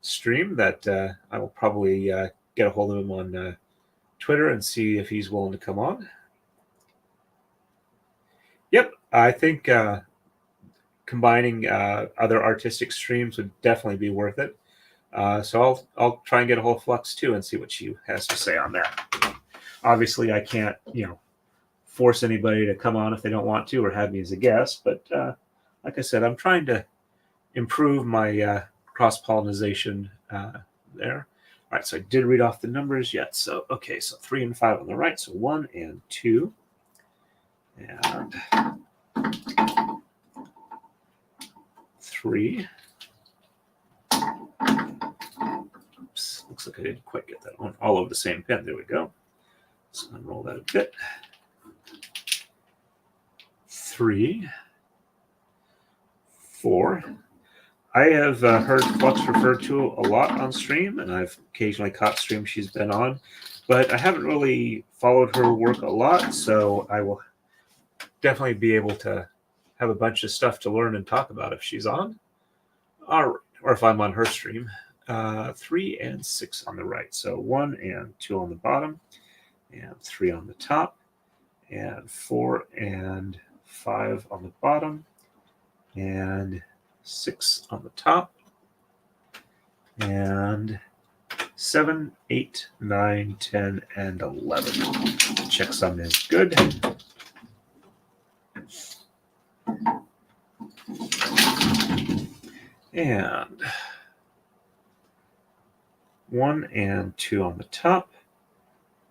stream, that I will probably get a hold of him on Twitter and see if he's willing to come on. Yep, I think combining other artistic streams would definitely be worth it. So I'll try and get a hold of Flux too and see what she has to say on that. Obviously, I can't, force anybody to come on if they don't want to or have me as a guest. But like I said, I'm trying to improve my cross-pollination there. All right, so I did read off the numbers yet. So, okay, so 3 and 5 on the right. So 1 and 2. And 3. Oops, looks like I didn't quite get that one all over the same pen. There we go. So unroll that a bit. 3, 4. I have heard Flux referred to a lot on stream, and I've occasionally caught streams she's been on, but I haven't really followed her work a lot, so I will definitely be able to have a bunch of stuff to learn and talk about if she's on, or if I'm on her stream. 3 and 6 on the right, so 1 and 2 on the bottom, and 3 on the top, and 4 and 5 on the bottom, and 6 on the top, and 7, 8, 9, 10, and 11. Checksum is good. And 1 and 2 on the top,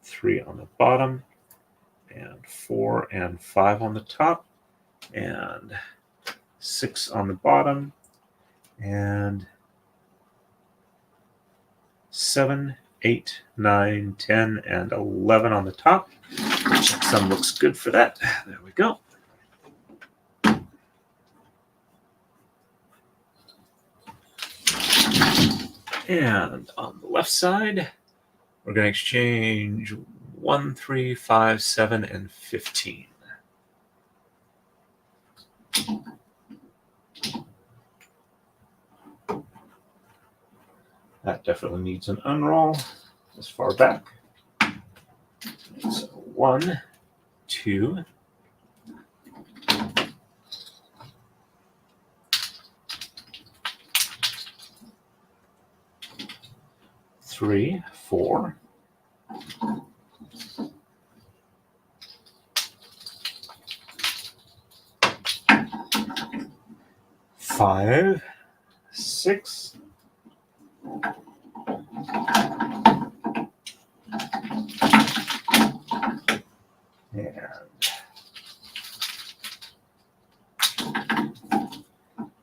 3 on the bottom, and 4 and 5 on the top, and 6 on the bottom, and 7, 8, 9, 10, and 11 on the top. Checksum looks good for that. There we go. And on the left side, we're going to exchange 1, 3, 5, 7, and 15. That definitely needs an unroll as far back. So 1, 2, 3, 4, 5, 6, and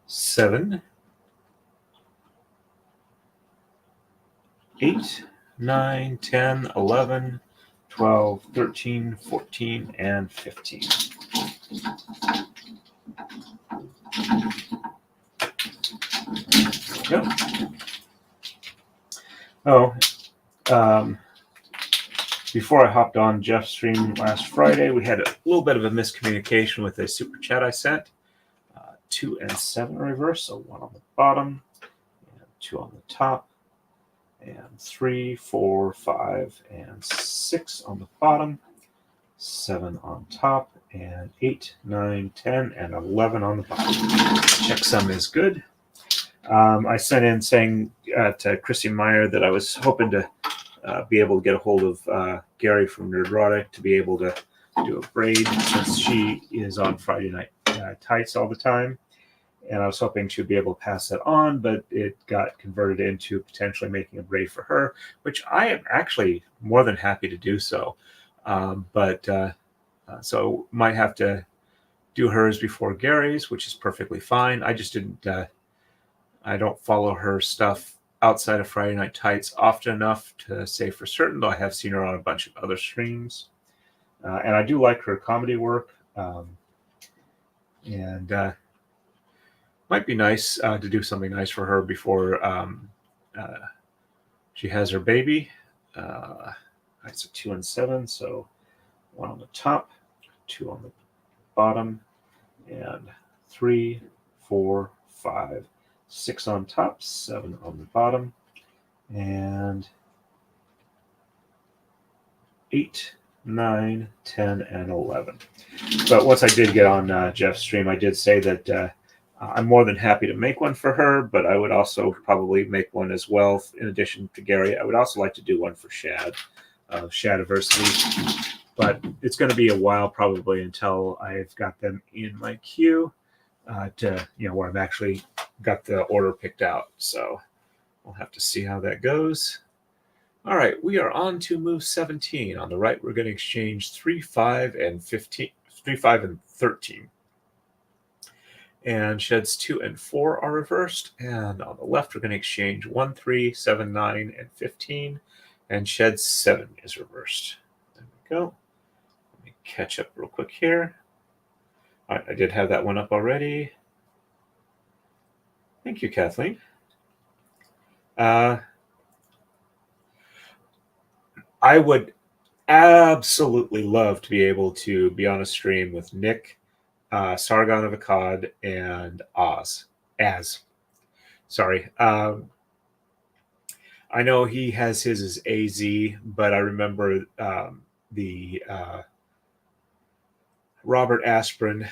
7, 8, 9, 10, 11, 12, 13, 14, and 15. Yep. Oh, before I hopped on Jeff's stream last Friday, we had a little bit of a miscommunication with a super chat I sent. 2 and 7 reverse, so 1 on the bottom, and 2 on the top, and 3, 4, 5, and 6 on the bottom, 7 on top, and 8, 9, 10, and 11 on the bottom. Checksum is good. I sent in saying to Chrissy Meyer that I was hoping to be able to get a hold of Gary from Rodrick to be able to do a braid since she is on Friday night tights all the time. And I was hoping she'd be able to pass that on, but it got converted into potentially making a braid for her, which I am actually more than happy to do so. So might have to do hers before Gary's, which is perfectly fine. I just didn't, I don't follow her stuff outside of Friday Night Tights often enough to say for certain, though I have seen her on a bunch of other streams. And I do like her comedy work. Might be nice to do something nice for her before she has her baby. It's a 2 and 7, so 1 on the top, 2 on the bottom, and 3, 4, 5, 6 on top, 7 on the bottom, and 8, 9, 10, and 11. But once I did get on Jeff's stream, I did say that I'm more than happy to make one for her, but I would also probably make one as well. In addition to Gary, I would also like to do one for Shad, Shadiversity. But it's going to be a while probably until I've got them in my queue to, where I've actually got the order picked out. So we'll have to see how that goes. All right, we are on to move 17. On the right, we're going to exchange 3, 5, and 15, 3, 5, and 13. And sheds 2 and 4 are reversed. And on the left, we're going to exchange 1, 3, 7, 9, and 15. And shed 7 is reversed. There we go. Let me catch up real quick here. All right, I did have that one up already. Thank you, Kathleen. I would absolutely love to be able to be on a stream with Nick, Sargon of Akkad, and Az. Sorry. I know he has his as AZ, but I remember the Robert Asprin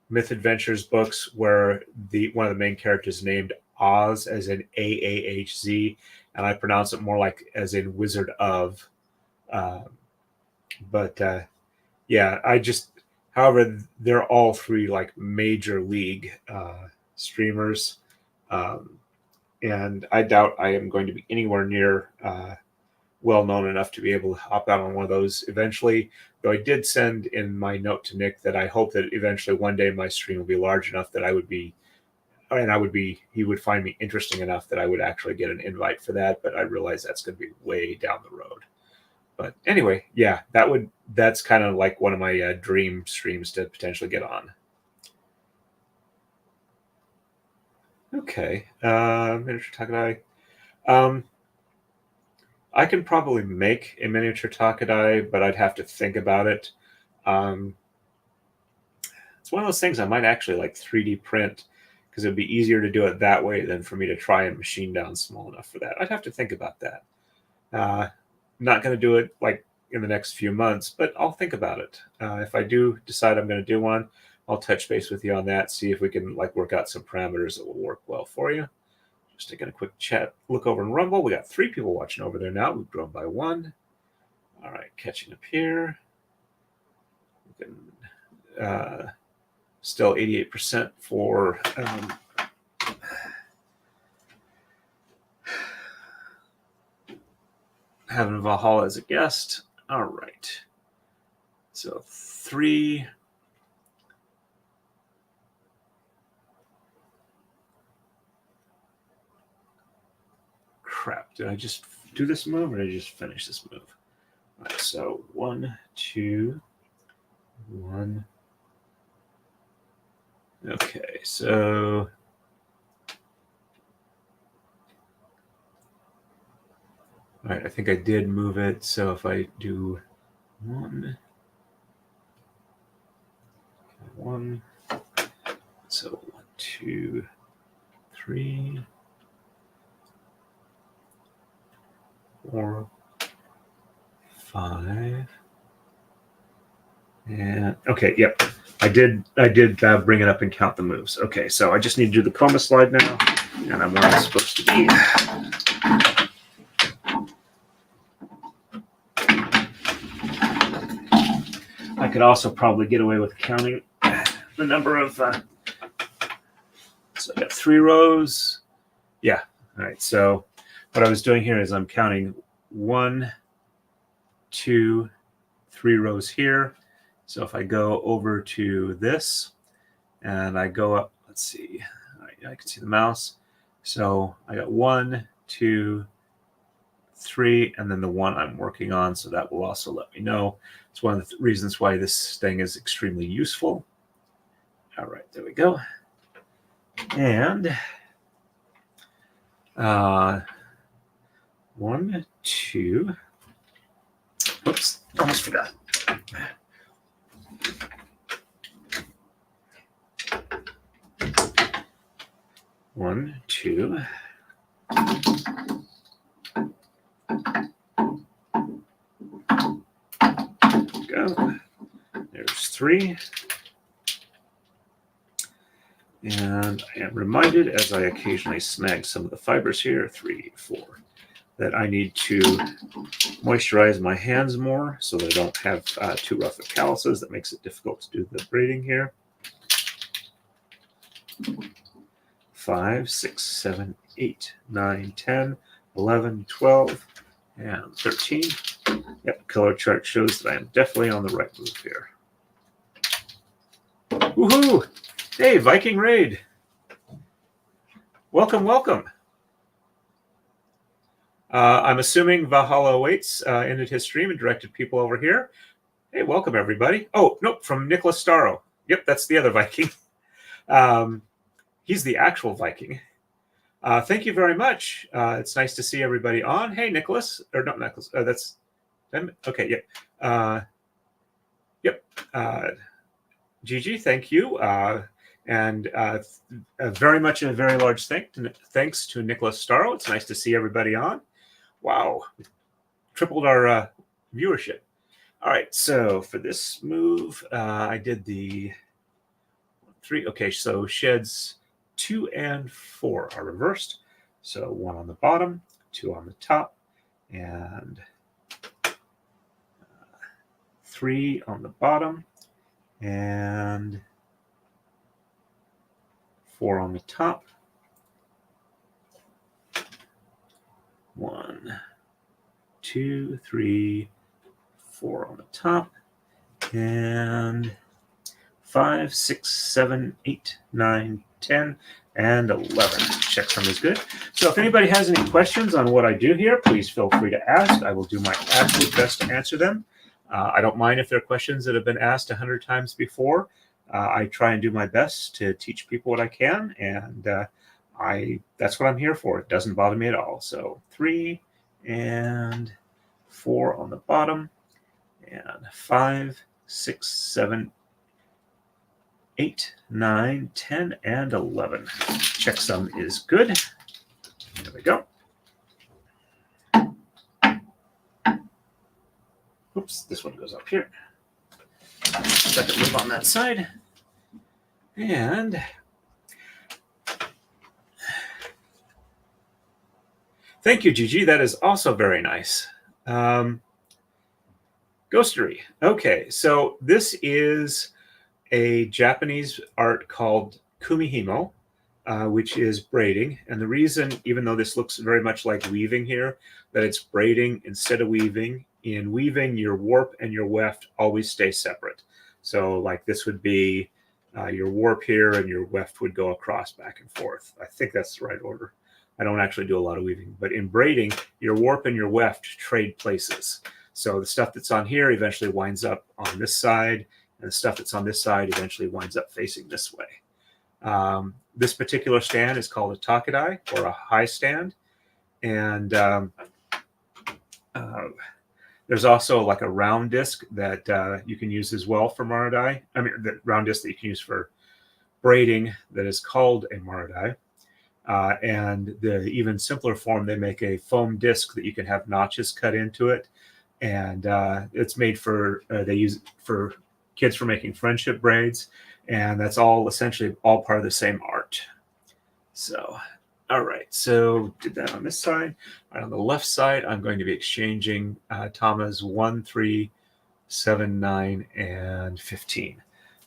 Myth Adventures books where one of the main characters named Oz as in AAHZ, and I pronounce it more like as in Wizard of. However, they're all 3 like major league streamers. And I doubt I am going to be anywhere near well known enough to be able to hop out on one of those eventually. Though I did send in my note to Nick that I hope that eventually one day my stream will be large enough that he would find me interesting enough that I would actually get an invite for that. But I realize that's going to be way down the road. But anyway, yeah, that's kind of like one of my dream streams to potentially get on. Okay, miniature Taka-Dai. I can probably make a miniature Taka-Dai, but I'd have to think about it. It's one of those things I might actually like 3D print because it'd be easier to do it that way than for me to try and machine down small enough for that. I'd have to think about that. Not going to do it like in the next few months, but I'll think about it. If I do decide I'm going to do one, I'll touch base with you on that, see if we can like work out some parameters that will work well for you. Just taking a quick chat, look over in Rumble. We got 3 people watching over there now. We've grown by 1. All right, catching up here. We can Still 88% for having Valhalla as a guest. All right. So 3. Crap. Did I just do this move or did I just finish this move? All right. So 1, 2, 1. Okay. So all right, I think I did move it. So if I do 1, 1, so 1, 2, 3, 4, 5, and okay, yep. I did bring it up and count the moves. Okay, so I just need to do the coma slide now, and I'm where I'm supposed to be. I could also probably get away with counting the number of. So I got 3 rows. Yeah. All right. So what I was doing here is I'm counting 1, 2, 3 rows here. So if I go over to this and I go up, let's see, I can see the mouse. So I got 1, 2, 3, and then the one I'm working on. So that will also let me know. It's one of the reasons why this thing is extremely useful. All right, there we go. And 1, 2. Oops, almost forgot. One, 2. Go. There's 3. And I am reminded, as I occasionally snag some of the fibers here, 3, 4, that I need to moisturize my hands more so that I don't have too rough of calluses. That makes it difficult to do the braiding here. 5, 6, 7, 8, 9, 10, 11, 12, and 13. Yep, color chart shows that I am definitely on the right move here. Woohoo! Hey, Viking Raid. Welcome, welcome. I'm assuming Valhalla Awaits ended his stream and directed people over here. Hey, welcome, everybody. Oh, nope, from Nicholas Starro. Yep, that's the other Viking. He's the actual Viking. Thank you very much. It's nice to see everybody on. Hey, Nicholas. Or not Nicholas. That's... Okay, yep. Yep. Gigi, thank you. And very much a very large thanks to Nicholas Starro. It's nice to see everybody on. Wow. Tripled our viewership. All right, so for this move, I did the 3. Okay, so sheds 2 and 4 are reversed. So 1 on the bottom, 2 on the top, and 3 on the bottom, and 4 on the top. 1, 2, 3, 4 on the top, and 5, 6, 7, 8, 9, 10, and 11. Checksum is good. So if anybody has any questions on what I do here, please feel free to ask. I will do my absolute best to answer them. I don't mind if there are questions that have been asked 100 times before. I try and do my best to teach people what I can, and that's what I'm here for. It doesn't bother me at all. So 3 and 4 on the bottom, and 5, 6, 7, 8, 9, 10, and 11. Checksum is good. There we go. Oops, this one goes up here. Second move on that side. And thank you, Gigi. That is also very nice. Ghostery. Okay, so this is a Japanese art called Kumihimo, which is braiding. And the reason, even though this looks very much like weaving here, that it's braiding instead of weaving. In weaving, your warp and your weft always stay separate. So like this would be your warp here and your weft would go across back and forth. I think that's the right order. I don't actually do a lot of weaving, but in braiding, your warp and your weft trade places. So the stuff that's on here eventually winds up on this side, and the stuff that's on this side eventually winds up facing this way. This particular stand is called a Taka-Dai, or a high stand. And there's also like a round disc that you can use as well for maridai. I mean, the round disc that you can use for braiding that is called a maridai. And the even simpler form, they make a foam disc that you can have notches cut into it. And it's made for, they use it for kids for making friendship braids. And that's all essentially all part of the same art. So, all right, so did that on this side. Right, on the left side, I'm going to be exchanging tamas 1, 3, 7, 9, and 15.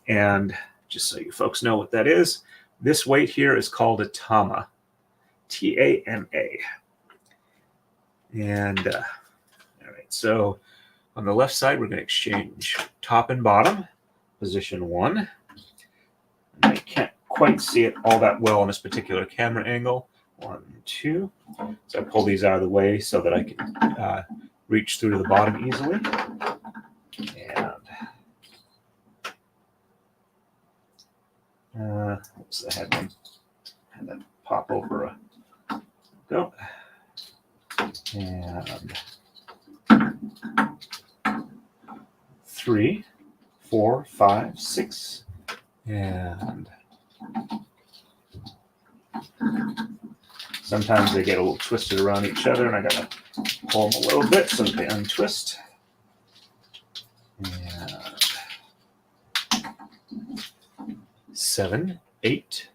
And just so you folks know what that is, this weight here is called a tama, T-A-M-A. And all right, so on the left side, we're going to exchange top and bottom, position 1. I can't quite see it all that well on this particular camera angle. 1, 2. So I pull these out of the way so that I can reach through to the bottom easily. And oops, I had that pop over. Go. And 3, 4, 5, 6, and sometimes they get a little twisted around each other, and I gotta pull them a little bit so that they untwist. And 7, 8.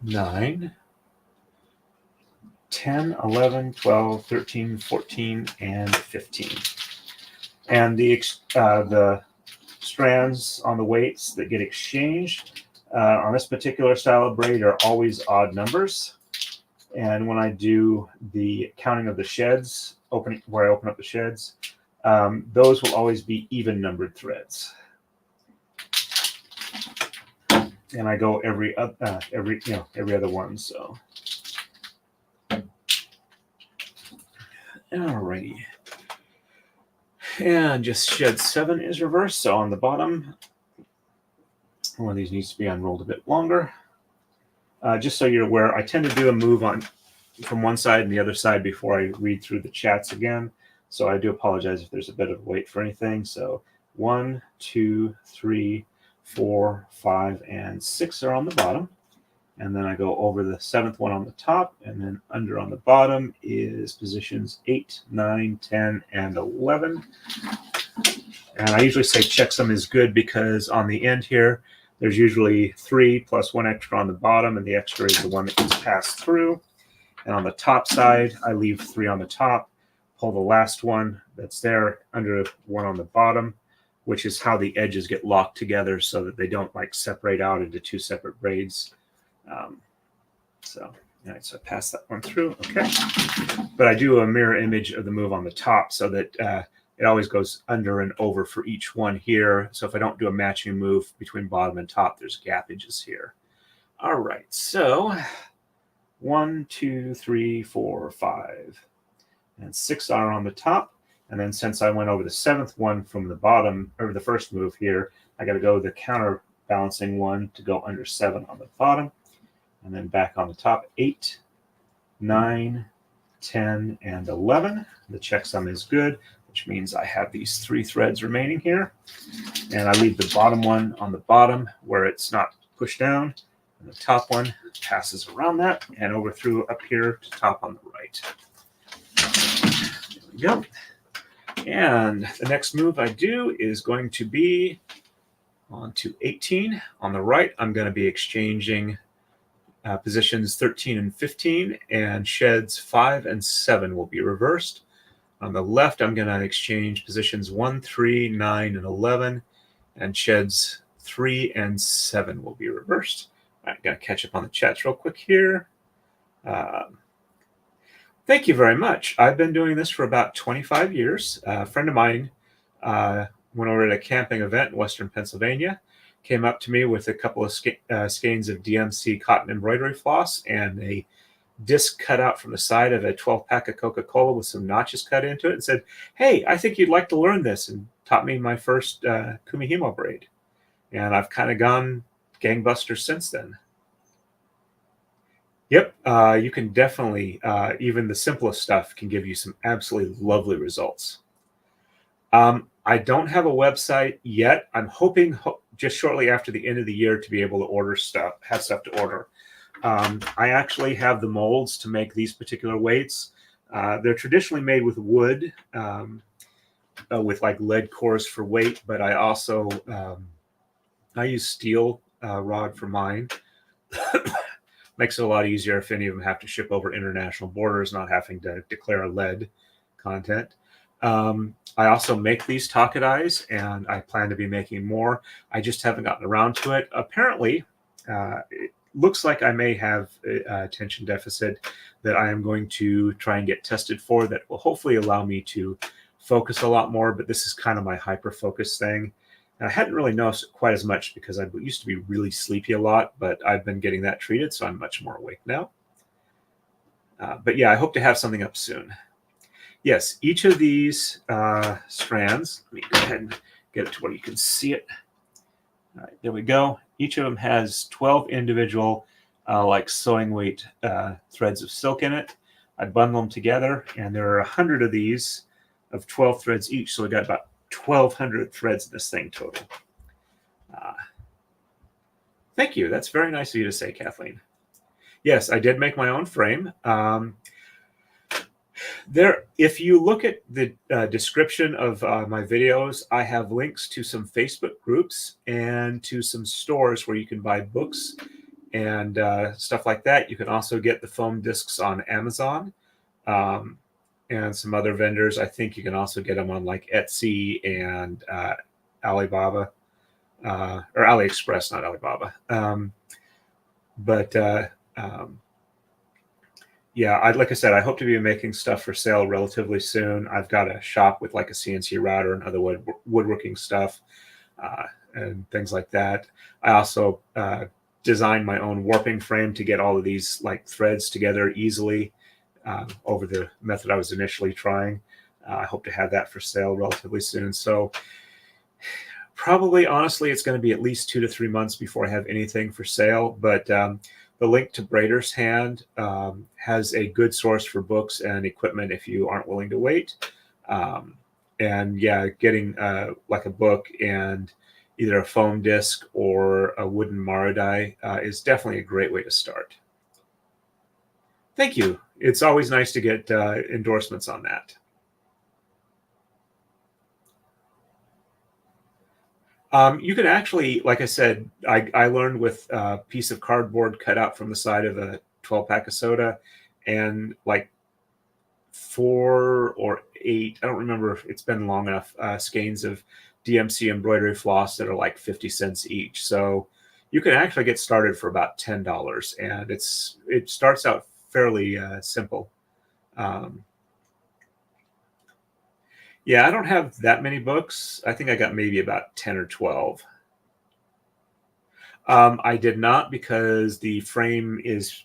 9, 10, 11, 12, 13, 14, and 15. And the strands on the weights that get exchanged on this particular style of braid are always odd numbers. And when I do the counting of the sheds, where I open up the sheds, those will always be even numbered threads. And I go every other one. So, alrighty. And just shed 7 is reversed. So on the bottom, one of these needs to be unrolled a bit longer. Just so you're aware, I tend to do a move from one side and the other side before I read through the chats again. So I do apologize if there's a bit of wait for anything. So 1, 2, 3, 4, 5, and 6 are on the bottom. And then I go over the 7th one on the top, and then under on the bottom is positions 8, 9, 10, and 11. And I usually say checksum is good because on the end here, there's usually 3 plus 1 extra on the bottom, and the extra is the one that gets passed through. And on the top side, I leave 3 on the top, pull the last one that's there under 1 on the bottom, which is how the edges get locked together so that they don't like separate out into 2 separate braids. All right, so I pass that one through. Okay, but I do a mirror image of the move on the top so that it always goes under and over for each one here. So if I don't do a matching move between bottom and top, there's gappages here. All right, so 1, 2, 3, 4, 5, and 6 are on the top. And then since I went over the 7th one from the bottom, or the first move here, I got to go the counterbalancing one to go under 7 on the bottom. And then back on the top, 8, 9, 10, and 11. The checksum is good, which means I have these 3 threads remaining here. And I leave the bottom one on the bottom where it's not pushed down. And the top one passes around that and over through up here to top on the right. There we go. And the next move I do is going to be on to 18. On the right, I'm going to be exchanging Positions 13 and 15, and sheds 5 and 7 will be reversed. On the left, I'm going to exchange positions 1, 3, 9, and 11, and sheds 3 and 7 will be reversed. I'm going to catch up on the chats real quick here. Thank you very much. I've been doing this for about 25 years. A friend of mine went over at a camping event in Western Pennsylvania, came up to me with a couple of skeins of DMC cotton embroidery floss and a disc cut out from the side of a 12-pack of Coca-Cola with some notches cut into it, and said, "Hey, I think you'd like to learn this," and taught me my first Kumihimo braid. And I've kind of gone gangbusters since then. Yep, you can definitely, even the simplest stuff can give you some absolutely lovely results. I don't have a website yet. I'm hoping just shortly after the end of the year to be able to order stuff, have stuff to order. I actually have the molds to make these particular weights. They're traditionally made with wood, with like lead cores for weight, but I also, I use steel rod for mine. Makes it a lot easier if any of them have to ship over international borders, not having to declare a lead content. I also make these Taka-Dais, and I plan to be making more. I just haven't gotten around to it. Apparently, it looks like I may have a attention deficit that I am going to try and get tested for that will hopefully allow me to focus a lot more, but this is kind of my hyper-focus thing. And I hadn't really noticed it quite as much because I used to be really sleepy a lot, but I've been getting that treated, so I'm much more awake now. But yeah, I hope to have something up soon. Yes, each of these strands, let me go ahead and get it to where you can see it. All right, there we go. Each of them has 12 individual like sewing weight threads of silk in it. I bundle them together, and there are 100 of these of 12 threads each, so we got about 1,200 threads in this thing total. Thank you. That's very nice of you to say, Kathleen. Yes, I did make my own frame. If you look at the description of my videos, I have links to some Facebook groups and to some stores where you can buy books and stuff like that. You can also get the foam discs on Amazon. And some other vendors. I think you can also get them on like Etsy and Alibaba, or AliExpress, not Alibaba. Yeah, like I said, I hope to be making stuff for sale relatively soon. I've got a shop with like a CNC router and other woodworking stuff and things like that. I also designed my own warping frame to get all of these like threads together easily. Over the method I was initially trying. I hope to have that for sale relatively soon. So probably, honestly, it's going to be at least 2 to 3 months before I have anything for sale. But the link to Braider's Hand has a good source for books and equipment if you aren't willing to wait. And yeah, getting like a book and either a foam disc or a wooden Marodai is definitely a great way to start. Thank you. It's always nice to get endorsements on that. You can actually, like I said, I learned with a piece of cardboard cut out from the side of a 12-pack of soda and like 4 or 8, I don't remember, it's been long enough, skeins of DMC embroidery floss that are like 50 cents each. So you can actually get started for about $10, and it starts out fairly simple. Yeah, I don't have that many books. I think I got maybe about 10 or 12. I did not, because the frame is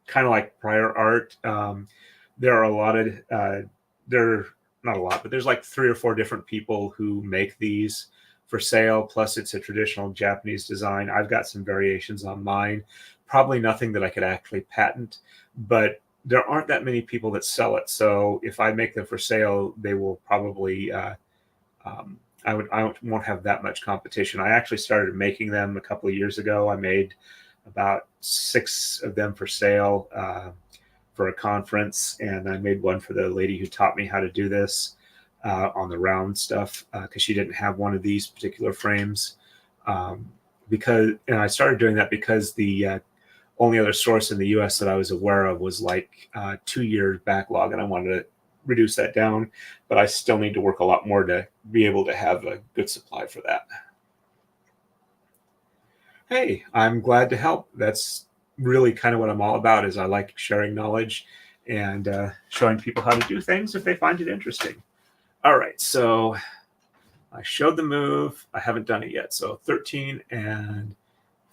kind of like prior art. There are a lot of, not a lot, but there's like 3 or 4 different people who make these for sale. Plus it's a traditional Japanese design. I've got some variations on mine. Probably nothing that I could actually patent, but there aren't that many people that sell it. So if I make them for sale, they will probably, I won't have that much competition. I actually started making them a couple of years ago. I made about 6 of them for sale for a conference, and I made one for the lady who taught me how to do this on the round stuff because she didn't have one of these particular frames. And I started doing that because the only other source in the US that I was aware of was like 2 years backlog, and I wanted to reduce that down, but I still need to work a lot more to be able to have a good supply for that. Hey, I'm glad to help. That's really kind of what I'm all about, is I like sharing knowledge and showing people how to do things if they find it interesting. All right, so I showed the move. I haven't done it yet. So 13 and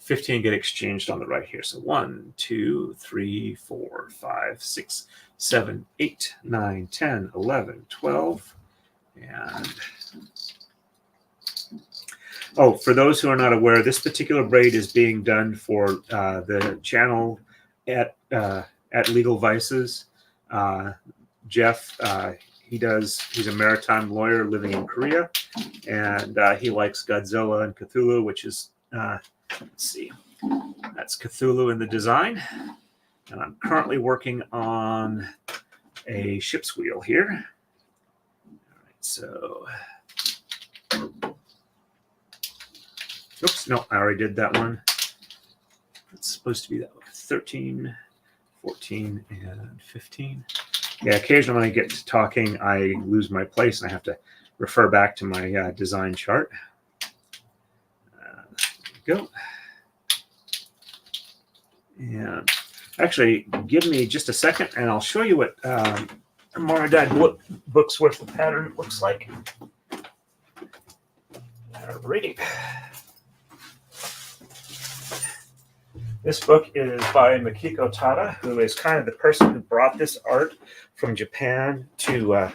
15 get exchanged on the right here. So 1, 2, 3, 4, 5, 6, 7, 8, 9, 10, 11, 12. And oh, for those who are not aware, this particular braid is being done for the channel at Legal Vices. Jeff, he's a maritime lawyer living in Korea, and he likes Godzilla and Cthulhu, which is, let's see, that's Cthulhu in the design. And I'm currently working on a ship's wheel here. All right, so, oops, no, I already did that one. It's supposed to be that one. 13, 14, and 15. Yeah, occasionally when I get to talking, I lose my place and I have to refer back to my design chart. There we go. And actually, give me just a second and I'll show you what Moradad book's worth of pattern looks like. Alrighty. This book is by Makiko Tada, who is kind of the person who brought this art from Japan to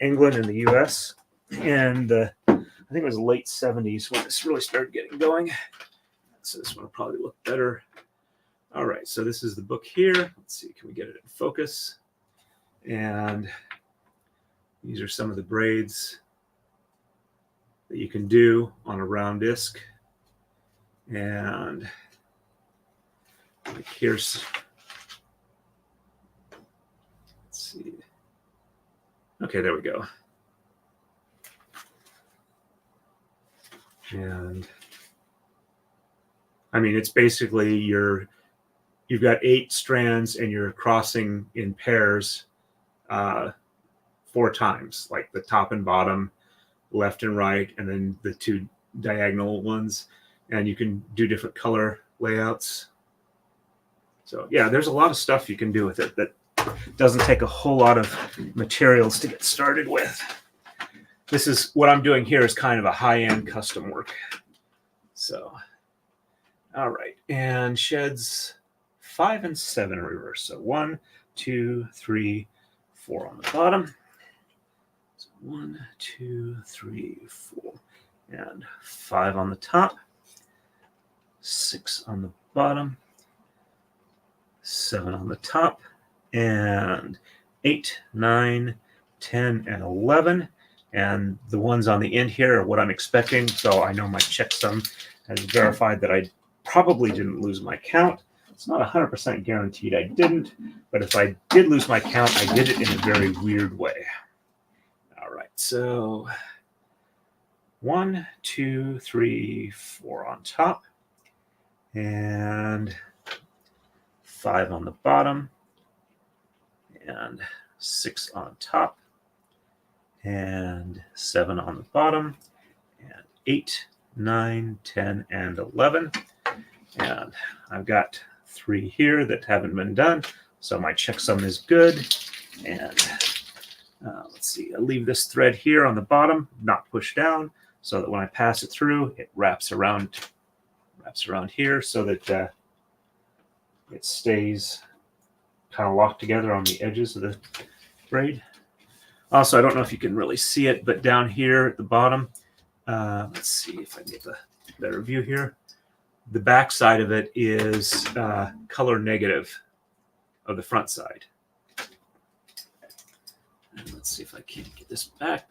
England and the US in the, I think it was late 70s when this really started getting going. So this one will probably look better. All right, so this is the book here. Let's see, can we get it in focus? And these are some of the braids that you can do on a round disc. And like here's, let's see. Okay, there we go. And I mean, it's basically you've got 8 strands and you're crossing in pairs 4 times, like the top and bottom, left and right, and then the 2 diagonal ones. And you can do different color layouts. So yeah, there's a lot of stuff you can do with it that doesn't take a whole lot of materials to get started with. This is what I'm doing here is kind of a high-end custom work. So, all right, and sheds 5 and 7 in reverse. So 1, 2, 3, 4 on the bottom. So 1, 2, 3, 4, and 5 on the top. 6 on the bottom. 7 on the top, and 8, 9, 10, and 11. And the ones on the end here are what I'm expecting. So I know my checksum has verified that I probably didn't lose my count. It's not 100% guaranteed I didn't, but if I did lose my count, I did it in a very weird way. All right, so 1, 2, 3, 4 on top, and 5 on the bottom, and 6 on top, and 7 on the bottom, and 8, 9, 10, and 11. And I've got 3 here that haven't been done, so my checksum is good. And let's see, I leave this thread here on the bottom, not pushed down, so that when I pass it through, it wraps around here so that it stays kind of locked together on the edges of the braid. Also, I don't know if you can really see it, but down here at the bottom, let's see if I get a better view here. The back side of it is color negative of the front side. And let's see if I can get this back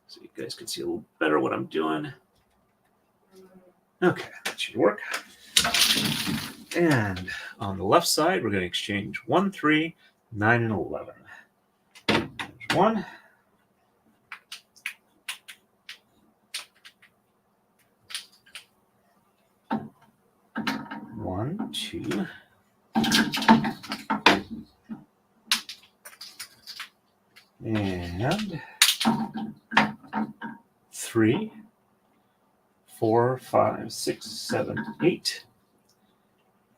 so you guys can see a little better what I'm doing. Okay, that should work. And on the left side, we're going to exchange 1, 3, 9, and 11. There's 1. 1. 1, 2, and 3, 4, 5, 6, 7, 8,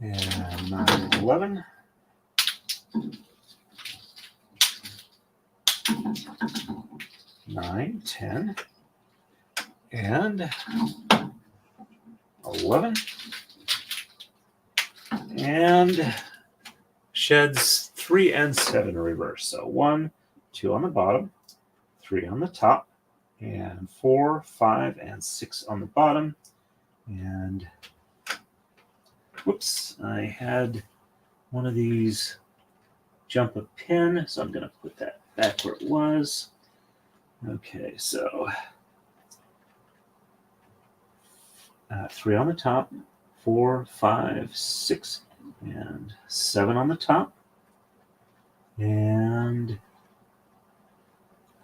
and 9, 11, 9, 10, and 11, and sheds 3 and 7 in reverse. So 1, 2 on the bottom, 3 on the top, and 4, 5, and 6 on the bottom. And whoops, I had one of these jump a pin, so I'm going to put that back where it was. Okay, so 3 on the top, 4, 5, 6, and 7 on the top, and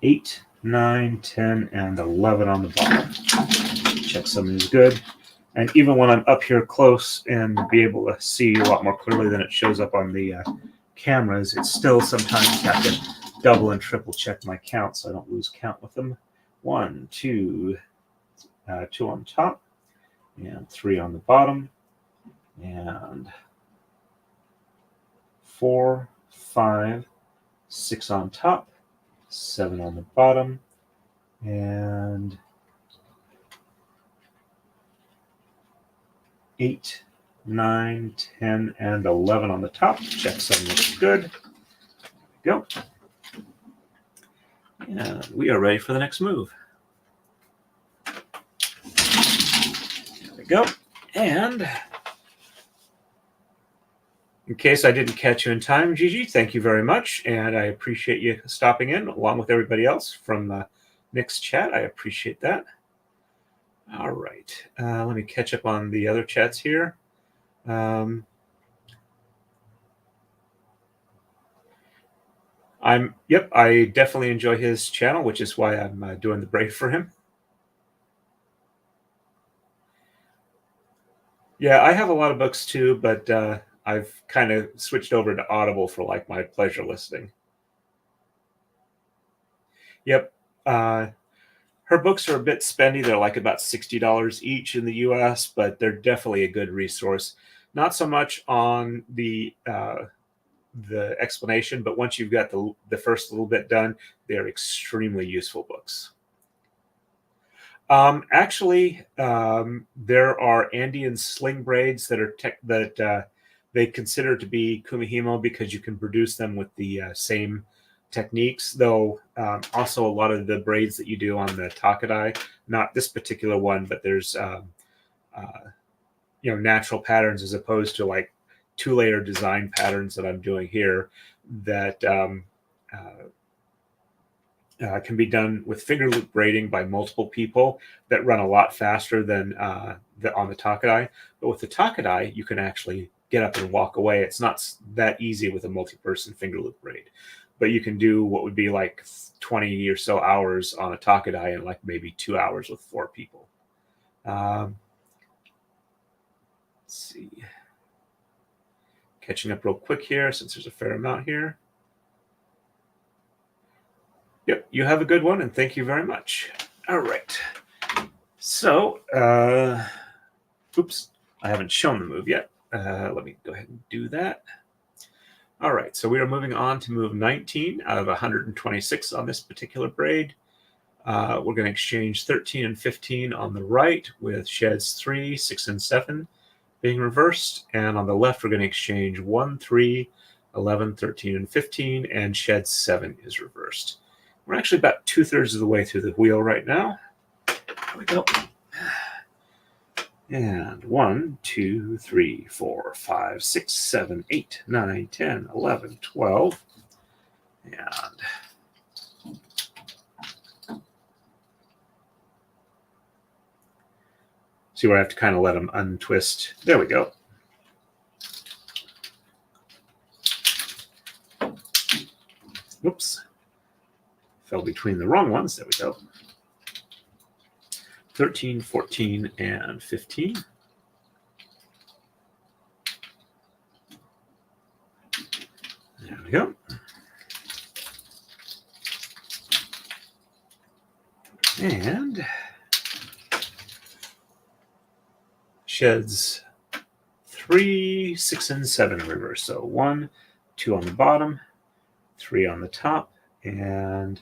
8, 9, 10, and 11 on the bottom. Check something is good. And even when I'm up here close and be able to see a lot more clearly than it shows up on the cameras, it's still sometimes have to double and triple check my count so I don't lose count with them. 1, 2, 2 on top, and 3 on the bottom, and 4, 5, 6 on top, 7 on the bottom, and 8, 9, 10, and 11 on the top. Check some looks good. There we go. And we are ready for the next move. There we go. And in case I didn't catch you in time, Gigi, thank you very much. And I appreciate you stopping in along with everybody else from Nick's chat. I appreciate that. All right. Let me catch up on the other chats here. I definitely enjoy his channel, which is why I'm doing the braid for him. Yeah, I have a lot of books too, but I've kind of switched over to Audible for like my pleasure listening. Yep. Her books are a bit spendy. They're like about $60 each in the US, but they're definitely a good resource. Not so much on the explanation, but once you've got the first little bit done, they're extremely useful books. Actually, there are Andean sling braids that are they consider to be Kumihimo because you can produce them with the same techniques, though also a lot of the braids that you do on the Taka-Dai, not this particular one, but there's natural patterns as opposed to like 2-layer design patterns that I'm doing here that can be done with finger loop braiding by multiple people that run a lot faster than on the Taka-Dai. But with the Taka-Dai, you can actually get up and walk away. It's not that easy with a multi-person finger loop braid, but you can do what would be like 20 or so hours on a Taka-Dai and like maybe 2 hours with 4 people. Let's see. Catching up real quick here since there's a fair amount here. Yep, you have a good one, and thank you very much. All right. So, oops, I haven't shown the move yet. Let me go ahead and do that. All right, so we are moving on to move 19 out of 126 on this particular braid. We're going to exchange 13 and 15 on the right with sheds 3, 6, and 7 being reversed. And on the left, we're going to exchange 1, 3, 11, 13, and 15, and shed 7 is reversed. We're actually about 2/3 of the way through the wheel right now. There we go. And 1, 2, 3, 4, 5, 6, 7, 8, 9, 10, 11, 12. And see where I have to kind of let them untwist. There we go. Whoops. Fell between the wrong ones. There we go. 13, 14, and 15. go. And sheds 3, 6, and 7 in reverse. So 1, 2 on the bottom, 3 on the top, and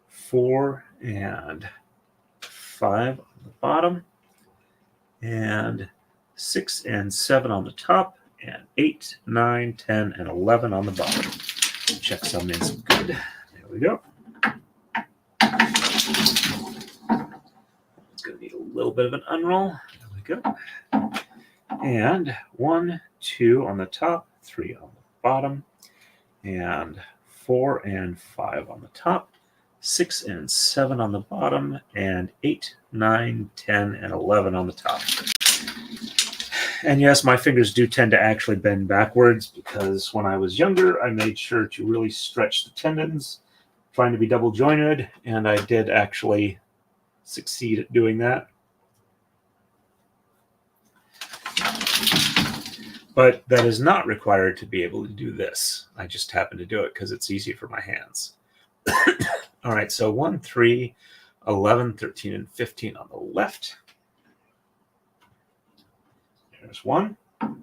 4 and 5 on the bottom, and 6 and 7 on the top, and 8, 9, 10, and 11 on the bottom. Check some is good. There we go. It's going to need a little bit of an unroll. There we go. And 1, 2 on the top, 3 on the bottom, and 4 and 5 on the top, 6 and 7 on the bottom, and 8, 9, 10, and 11 on the top. And yes, my fingers do tend to actually bend backwards because when I was younger, I made sure to really stretch the tendons, trying to be double jointed, and I did actually succeed at doing that. But that is not required to be able to do this. I just happen to do it because it's easy for my hands. All right, so 1, 3, 11, 13, and 15 on the left. There's 1. Let's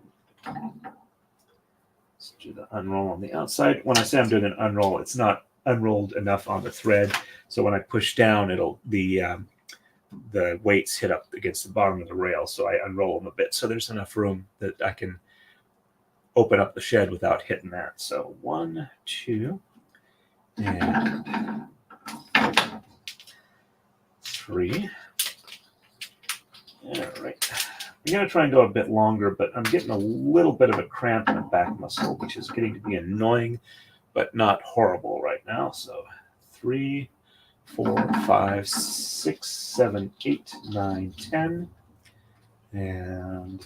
do the unroll on the outside. When I say I'm doing an unroll, it's not unrolled enough on the thread. So when I push down, the weights hit up against the bottom of the rail. So I unroll them a bit. So there's enough room that I can open up the shed without hitting that. So 1, 2, and 3. All right. I'm going to try and go a bit longer, but I'm getting a little bit of a cramp in the back muscle, which is getting to be annoying, but not horrible right now. So 3, 4, 5, 6, 7, 8, 9, 10, and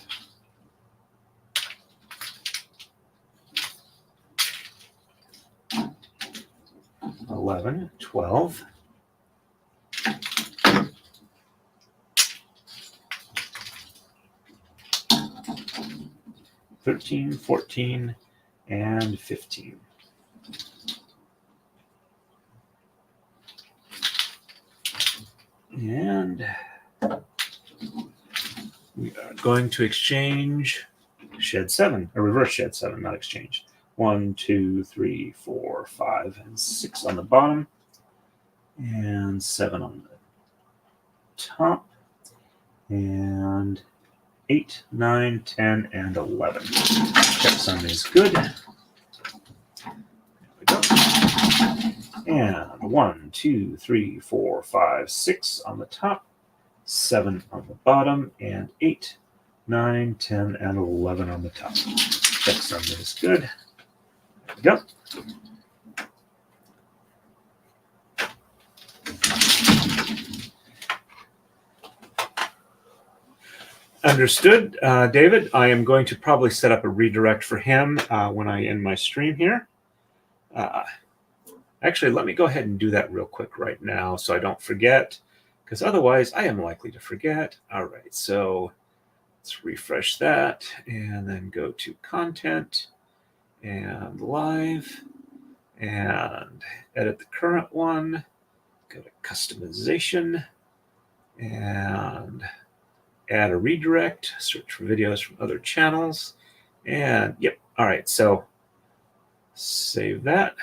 11, 12, 13, 14, and 15. And we are going to exchange shed 7, or reverse shed 7, not exchange. 1, 2, 3, 4, 5, and 6 on the bottom, and 7 on the top, and 8, 9, 10, and 11. Checksum is good. There we go. And 1, 2, 3, 4, 5, 6 on the top, 7 on the bottom, and 8, 9, 10, and 11 on the top. Checksum is good. There we go. Understood, David. I am going to probably set up a redirect for him when I end my stream here. Actually, let me go ahead and do that real quick right now so I don't forget, because otherwise I am likely to forget. All right, so let's refresh that and then go to content and live and edit the current one. Go to customization and add a redirect, search for videos from other channels, and yep. All right, so save that.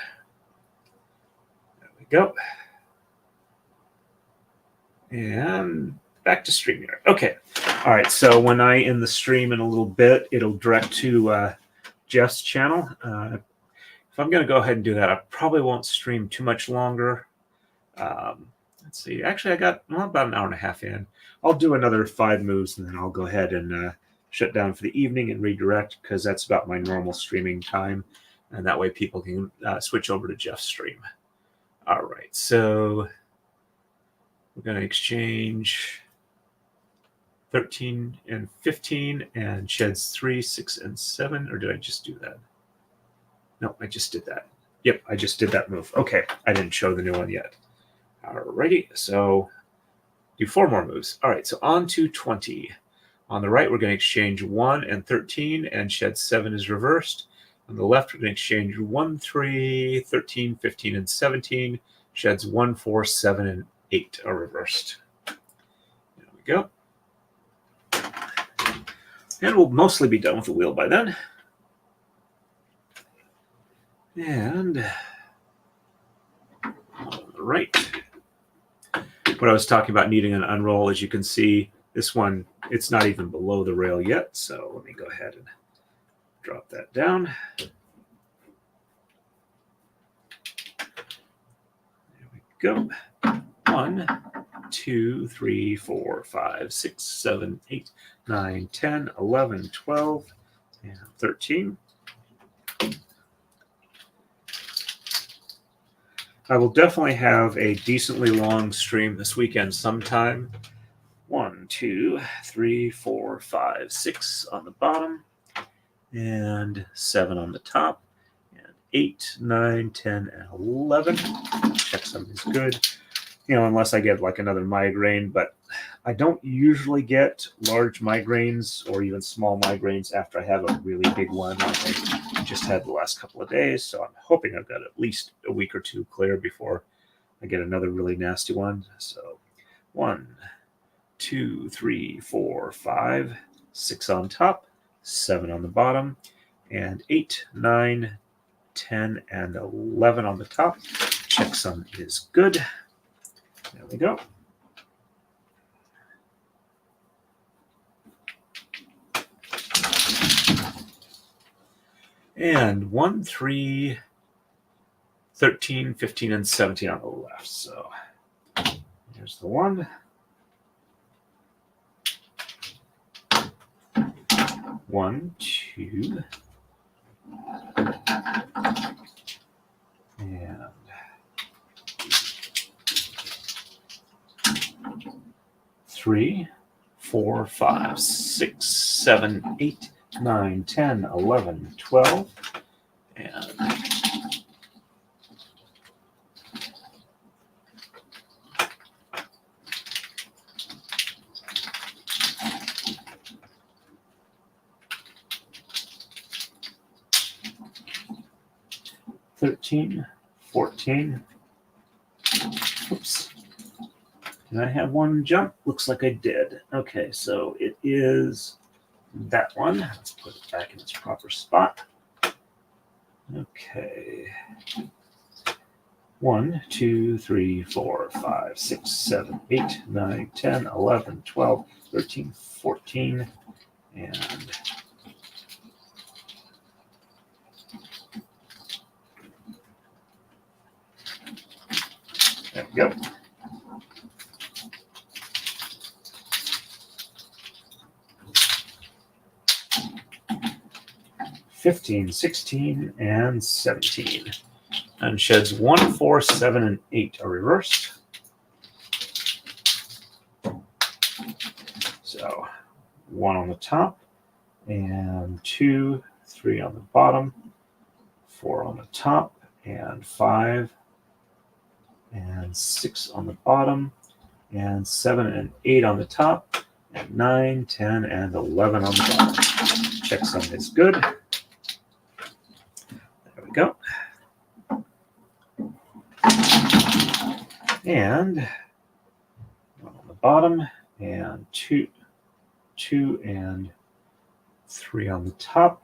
There we go. And back to StreamYard. Okay. All right, so when I end the stream in a little bit, it'll direct to Jeff's channel. If I'm going to go ahead and do that, I probably won't stream too much longer. Let's see. Actually, I got about an hour and a half in. I'll do another 5 moves, and then I'll go ahead and shut down for the evening and redirect, because that's about my normal streaming time. And that way people can switch over to Jeff's stream. All right, so we're going to exchange 13 and 15 and sheds 3, 6, and 7. Or did I just do that? No, I just did that. Yep, I just did that move. Okay, I didn't show the new one yet. Alrighty, so do 4 more moves. All right, so on to 20. On the right, we're going to exchange 1 and 13, and shed 7 is reversed. On the left, we're going to exchange 1, 3, 13, 15, and 17. Sheds 1, 4, 7, and 8 are reversed. There we go. And we'll mostly be done with the wheel by then. And on the right, what I was talking about needing an unroll, as you can see, this one, it's not even below the rail yet. So let me go ahead and drop that down. There we go. 1, 2, 3, 4, 5, 6, 7, 8, 9, 10, 11, 12, and 13. I will definitely have a decently long stream this weekend sometime. 1, 2, 3, 4, 5, 6 on the bottom, and 7 on the top, and 8, 9, 10, and 11. Check something's good. Unless I get like another migraine, but I don't usually get large migraines or even small migraines after I have a really big one like I just had the last couple of days. So I'm hoping I've got at least a week or two clear before I get another really nasty one. So 1, 2, 3, 4, 5, 6 on top, 7 on the bottom, and 8, 9, 10, and 11 on the top. Checksum is good. There we go. And 1, 3, 13, 15, and 17 on the left. So here's the 1. 1, 2, and 3, 4, 5, 6, 7, 8, 9, 10, 11, 12, and 13, 14. Oops. Did I have one jump? Looks like I did. Okay, so it is that one. Let's put it back in its proper spot. Okay. 1, 2, 3, 4, 5, 6, 7, 8, 9, 10, 11, 12, 13, 14, and 15, 16, and 17. And sheds 1, 4, 7, and 8 are reversed. So 1 on the top, and 2, 3 on the bottom, 4 on the top, and 5, and 6 on the bottom, and 7 and 8 on the top, and 9, 10, and 11 on the bottom. Checksum is good. There we go. And 1 on the bottom, and 2 and 3 on the top,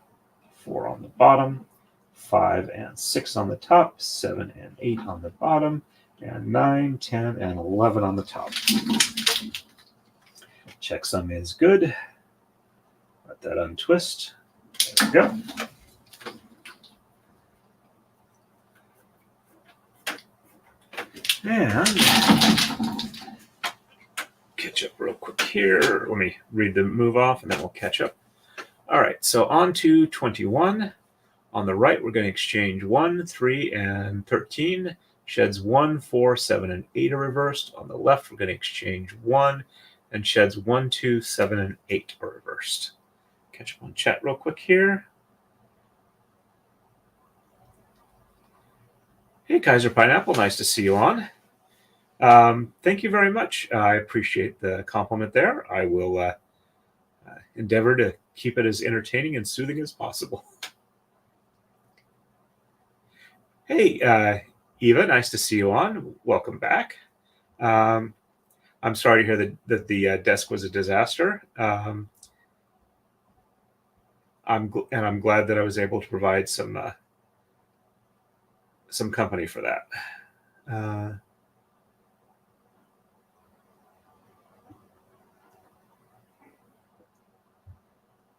4 on the bottom, 5 and 6 on the top, 7 and 8 on the bottom, and 9, 10, and 11 on the top. Checksum is good. Let that untwist. There we go. And catch up real quick here. Let me read the move off and then we'll catch up. All right, so on to 21. On the right, we're going to exchange 1, 3, and 13. Sheds 1, 4, 7, and 8 are reversed. On the left, we're going to exchange 1, and sheds 1, 2, 7, and 8 are reversed. Catch up on chat real quick here. Hey, Kaiser Pineapple, nice to see you on. Thank you very much. I appreciate the compliment there. I will endeavor to keep it as entertaining and soothing as possible. Hey, Eva, nice to see you on. Welcome back. I'm sorry to hear that the desk was a disaster. I'm glad that I was able to provide some company for that.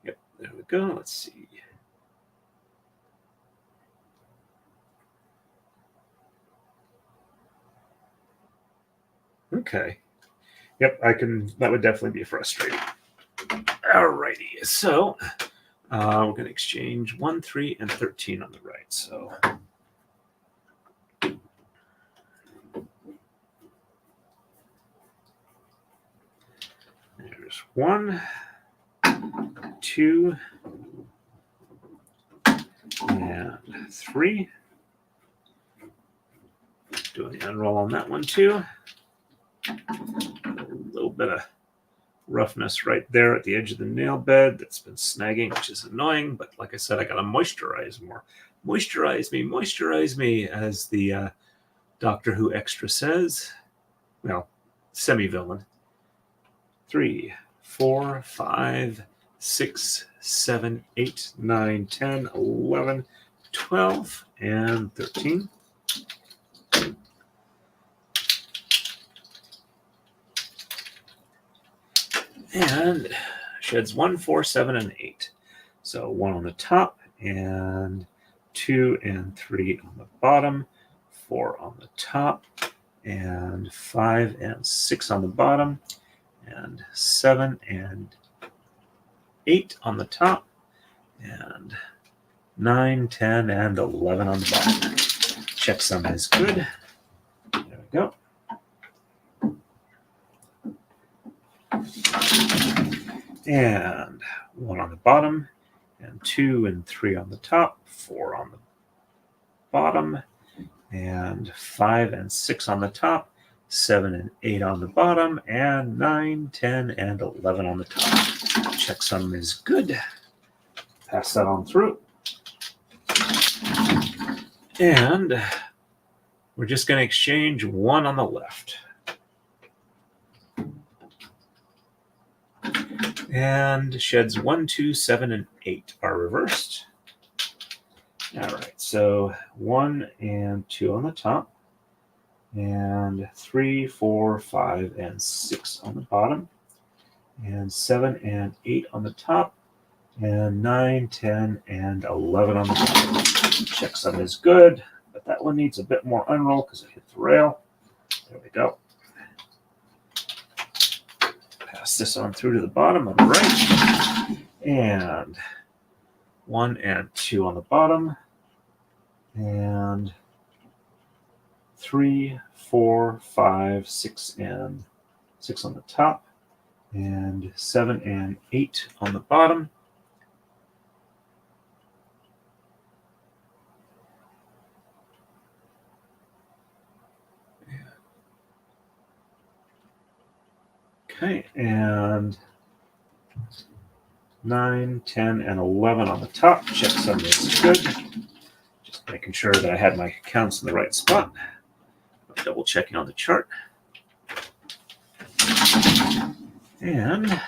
Yep, there we go. Let's see. Okay. Yep, that would definitely be frustrating. Alrighty, so we're going to exchange 1, 3, and 13 on the right. So there's 1, 2, and 3. Doing the unroll on that one too. A little bit of roughness right there at the edge of the nail bed that's been snagging, which is annoying. But like I said, I got to moisturize more. Moisturize me, as the Doctor Who extra says. Well, semi-villain. 3, 4, 5, 6, 7, 8, 9, 10, 11, 12, and 13. And sheds 1, 4, 7, and 8. So 1 on the top, and 2 and 3 on the bottom, 4 on the top, and 5 and 6 on the bottom, and 7 and 8 on the top, and 9, 10, and 11 on the bottom. Checksum is good. There we go. And 1 on the bottom, and 2 and 3 on the top, 4 on the bottom, and 5 and 6 on the top, 7 and 8 on the bottom, and 9, 10, and 11 on the top. Checksum is good. Pass that on through. And we're just going to exchange 1 on the left. And sheds 1, 2, 7, and 8 are reversed. All right, so 1 and 2 on the top, and 3, 4, 5, and 6 on the bottom, and 7 and 8 on the top, and 9, 10, and 11 on the bottom. Checksum is good, but that one needs a bit more unroll because it hit the rail. There we go. Pass this on through to the bottom on the right, and 1 and 2 on the bottom, and 3, 4, 5, 6, and 6 on the top, and 7 and 8 on the bottom. Okay, and 9, 10, and 11 on the top. Checksum is good. Just making sure that I had my counts in the right spot. Double checking on the chart. And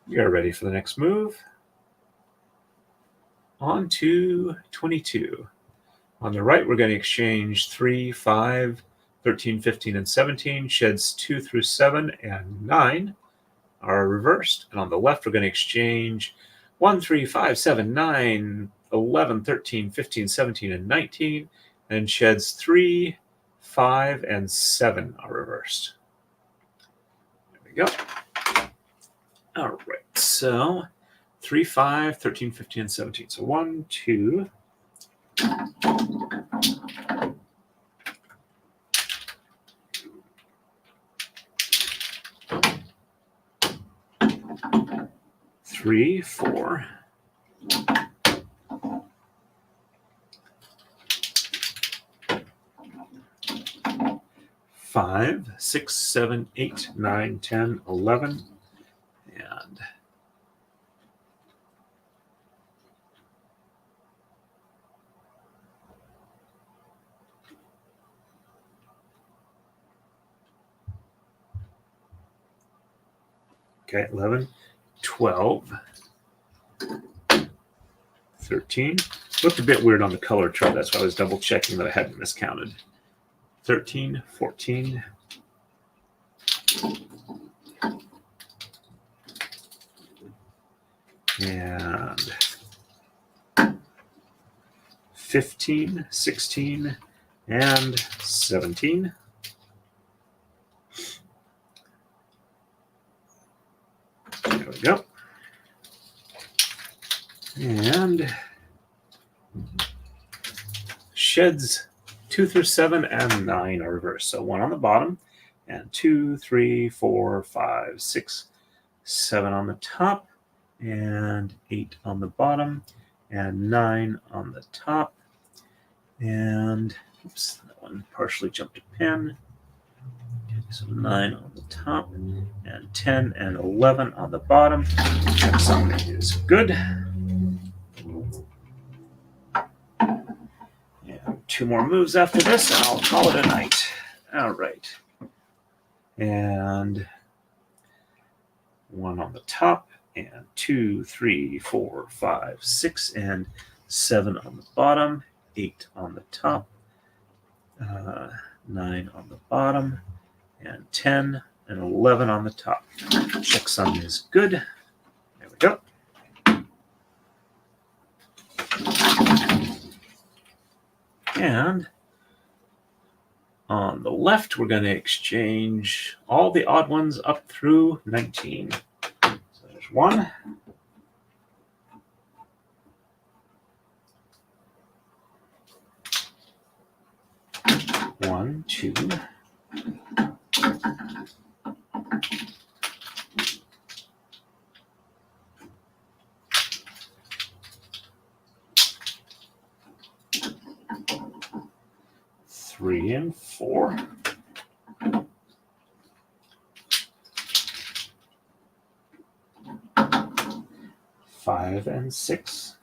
you're ready for the next move. On to 22. On the right, we're going to exchange 3, 5, 13, 15, and 17. Sheds 2 through 7 and 9 are reversed. And on the left, we're going to exchange 1, 3, 5, 7, 9, 11, 13, 15, 17, and 19. And sheds 3, 5, and 7 are reversed. There we go. All right, so 3, 5, 13, 15, and 17. So 1, 2, 3, 4, 5, 6, 7, 8, 9, 10, 11, and Okay, 11, 12, 13. Looked a bit weird on the color chart. That's why I was double checking that I hadn't miscounted. 13, 14, and 15, 16, and 17. There we go. And sheds 2 through 7 and 9 are reversed. So 1 on the bottom, and 2, 3, 4, 5, 6, 7 on the top, and 8 on the bottom, and 9 on the top. And oops, that one partially jumped a pin. So 9 on the top, and 10 and 11 on the bottom. Checksum is good. And 2 more moves after this, and I'll call it a night. All right. And 1 on the top, and 2, 3, 4, 5, 6, and 7 on the bottom, 8 on the top, 9 on the bottom, and 10 and 11 on the top. Checksum is good. There we go. And on the left, we're going to exchange all the odd ones up through 19. So there's 1. 1, 2. 3 and 4. 5 and 6.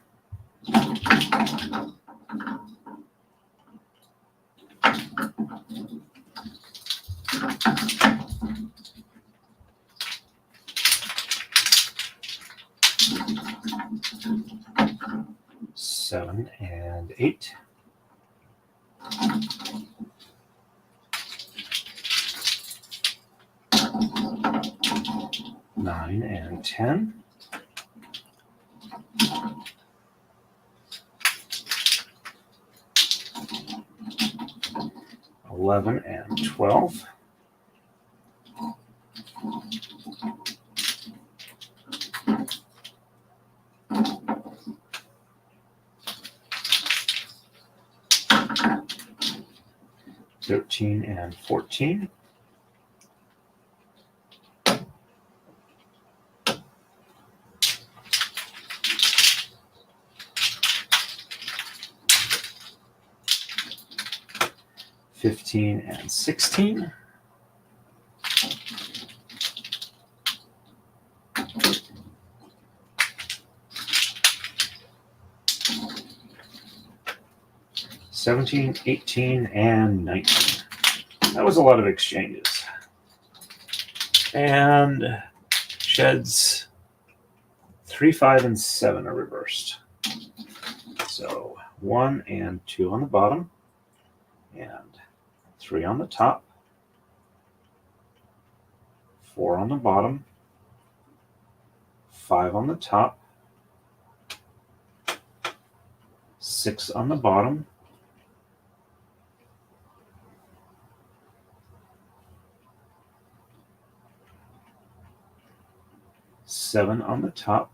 7 and 8. 9 and 10. 11 and 12. 13 and 14. 15 and 16. 17, 18, and 19. That was a lot of exchanges. And sheds 3, 5, and 7 are reversed. So 1 and 2 on the bottom, and 3 on the top, 4 on the bottom, 5 on the top, 6 on the bottom, 7 on the top,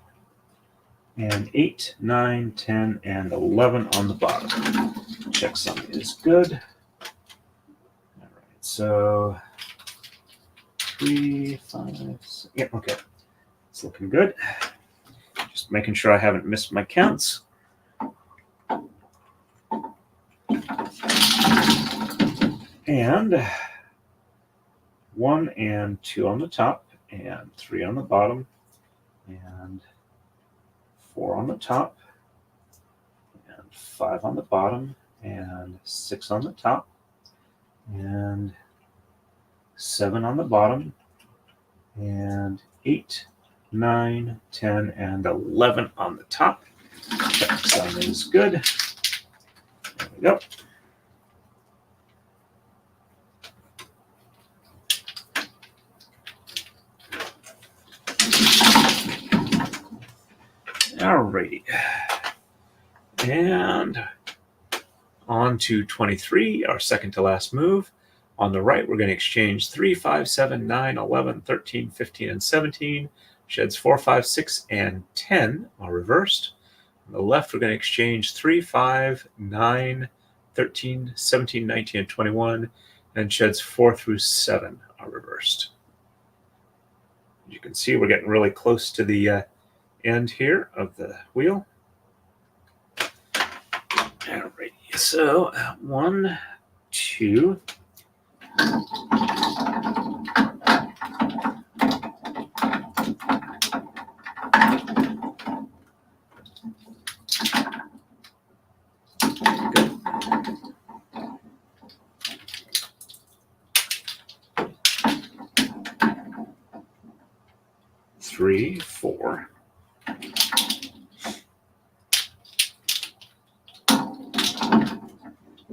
and 8, 9, 10, and 11 on the bottom. Checksum is good. All right, so 3, 5, 6. Yeah, okay. It's looking good. Just making sure I haven't missed my counts. And 1 and 2 on the top, and 3 on the bottom, and 4 on the top, and 5 on the bottom, and 6 on the top, and 7 on the bottom, and 8, 9, 10, and 11 on the top. That sounds good. There we go. Alrighty. And on to 23, our second to last move. On the right, we're going to exchange 3, 5, 7, 9, 11, 13, 15, and 17. Sheds 4, 5, 6, and 10 are reversed. On the left, we're going to exchange 3, 5, 9, 13, 17, 19, and 21. And sheds 4 through 7 are reversed. As you can see, we're getting really close to the end here of the wheel. Alrighty, so 1, 2, 3, 4,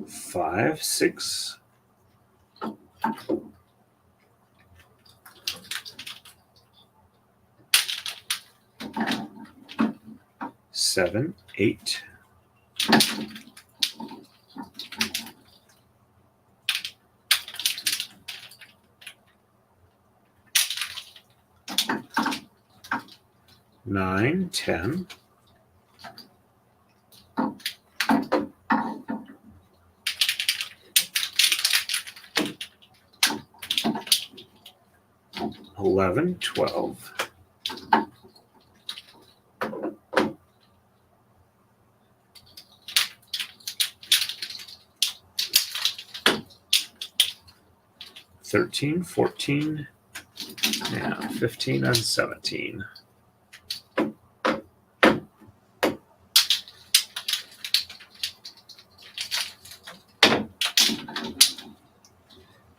5, 6, 7, 8, 9, 10, 11, 12, 13, 14, and 15 and 17.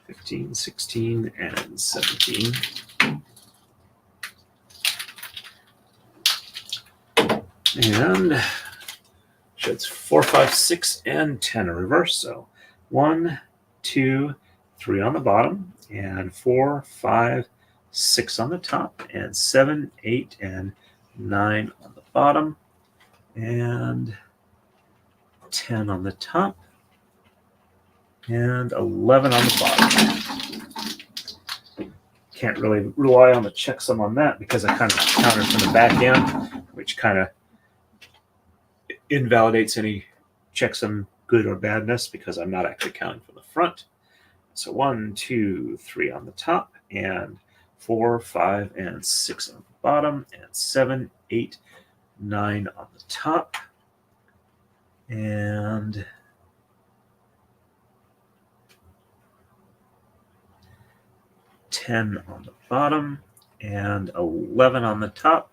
Fifteen, 16, and 17. And sheds 4, 5, 6, and 10 are reversed. So 1, 2, 3 on the bottom, and 4, 5, 6 on the top, and 7, 8, and 9 on the bottom, and 10 on the top, and 11 on the bottom. Can't really rely on the checksum on that because I kind of counted from the back end, which kind of invalidates any checksum good or badness because I'm not actually counting from the front. So 1, 2, 3 on the top, and 4, 5, and 6 on the bottom, and 7, 8, 9 on the top, and 10 on the bottom, and 11 on the top.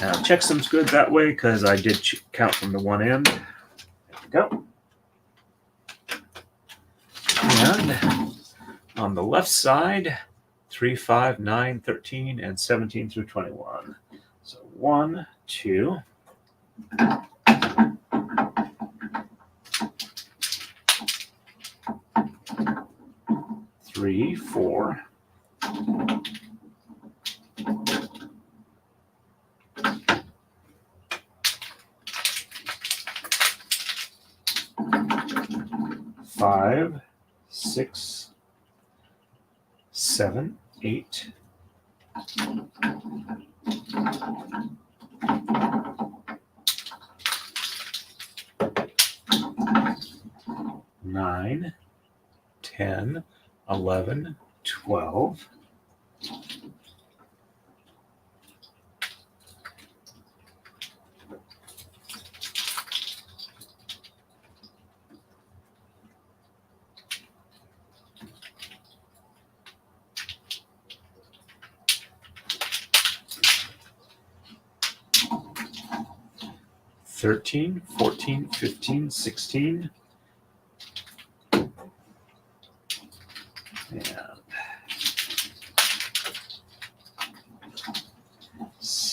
Now, checksum's good that way because I did count from the one end. There we go. And on the left side, 3, 5, 9, 13, and 17 through 21. So 1, 2, 3, 4, 5, 6, 7, 8, 9, 10, 11, 12, 13, 14, 15, 16, and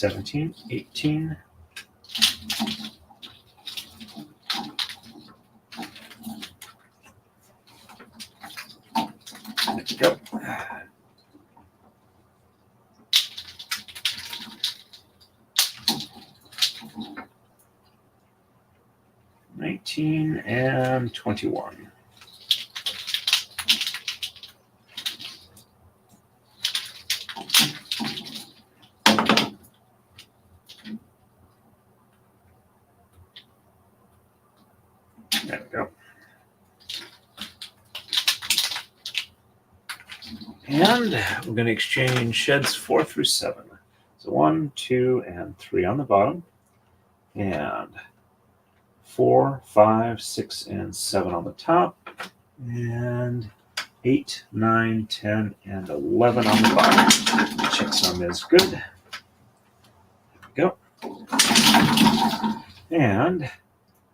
17, 18. There we go. 19 and 21. There we go. And we're going to exchange sheds 4 through 7. So 1, 2, and 3 on the bottom. And 4, 5, 6, and 7 on the top. And 8, 9, 10, and 11 on the bottom. Checksum is good. There we go. And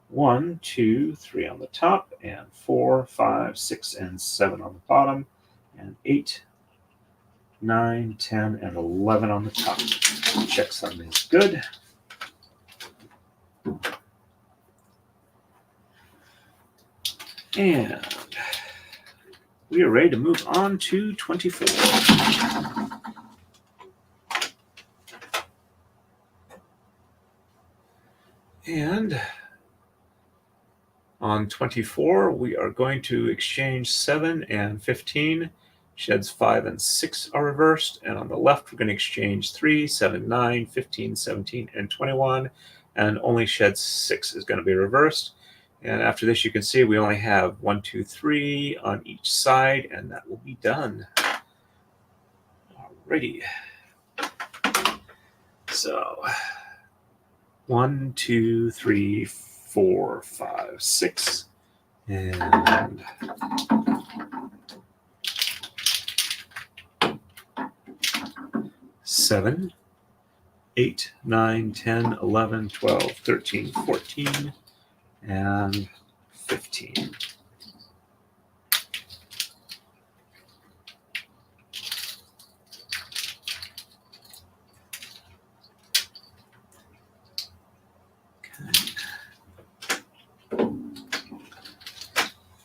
1, 2, 3 on the top, and 4, 5, 6, and 7 on the bottom, and 8, 9, 10, and 11 on the top. Checksum is good. And we are ready to move on to 24. And on 24, we are going to exchange 7 and 15. Sheds 5 and 6 are reversed. And on the left, we're going to exchange 3, 7, 9, 15, 17, and 21. And only shed 6 is going to be reversed. And after this, you can see we only have 1, 2, 3 on each side, and that will be done. Alrighty. So 1, 2, 3, 4, 5, 6, and 7, 8, 9, 10, 11, 12, 13, 14, and 15.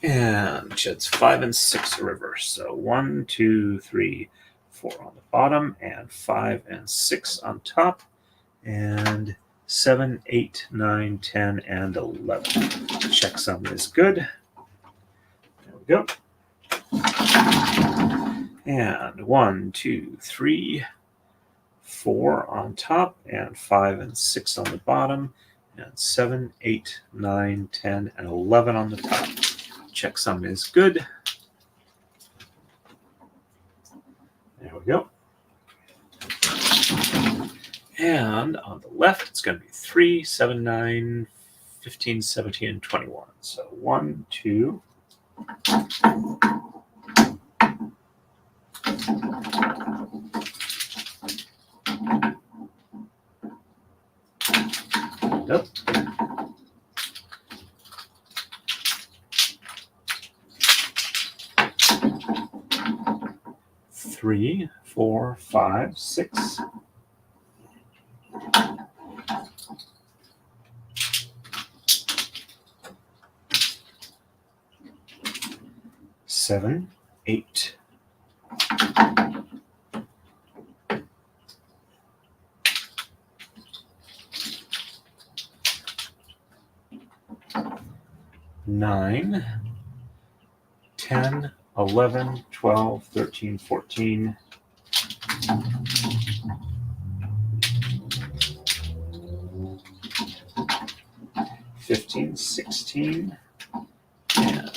And sheds 5 and 6 are reversed. So 1, 2, 3, 4 on the bottom, and 5 and 6 on top, and 7, 8, 9, 10, and 11. Checksum is good. There we go. And 1, 2, 3, 4 on top, and 5 and 6 on the bottom, and 7, 8, 9, 10, and 11 on the top. Checksum is good. There we go. And on the left, it's going to be 3, 7, 9, 15, 17, and 21. So 1, 2. Nope. 3, 4, 5, 6. 7, 8. 9, 10, 11, 12, 13, 14. 15, 16, and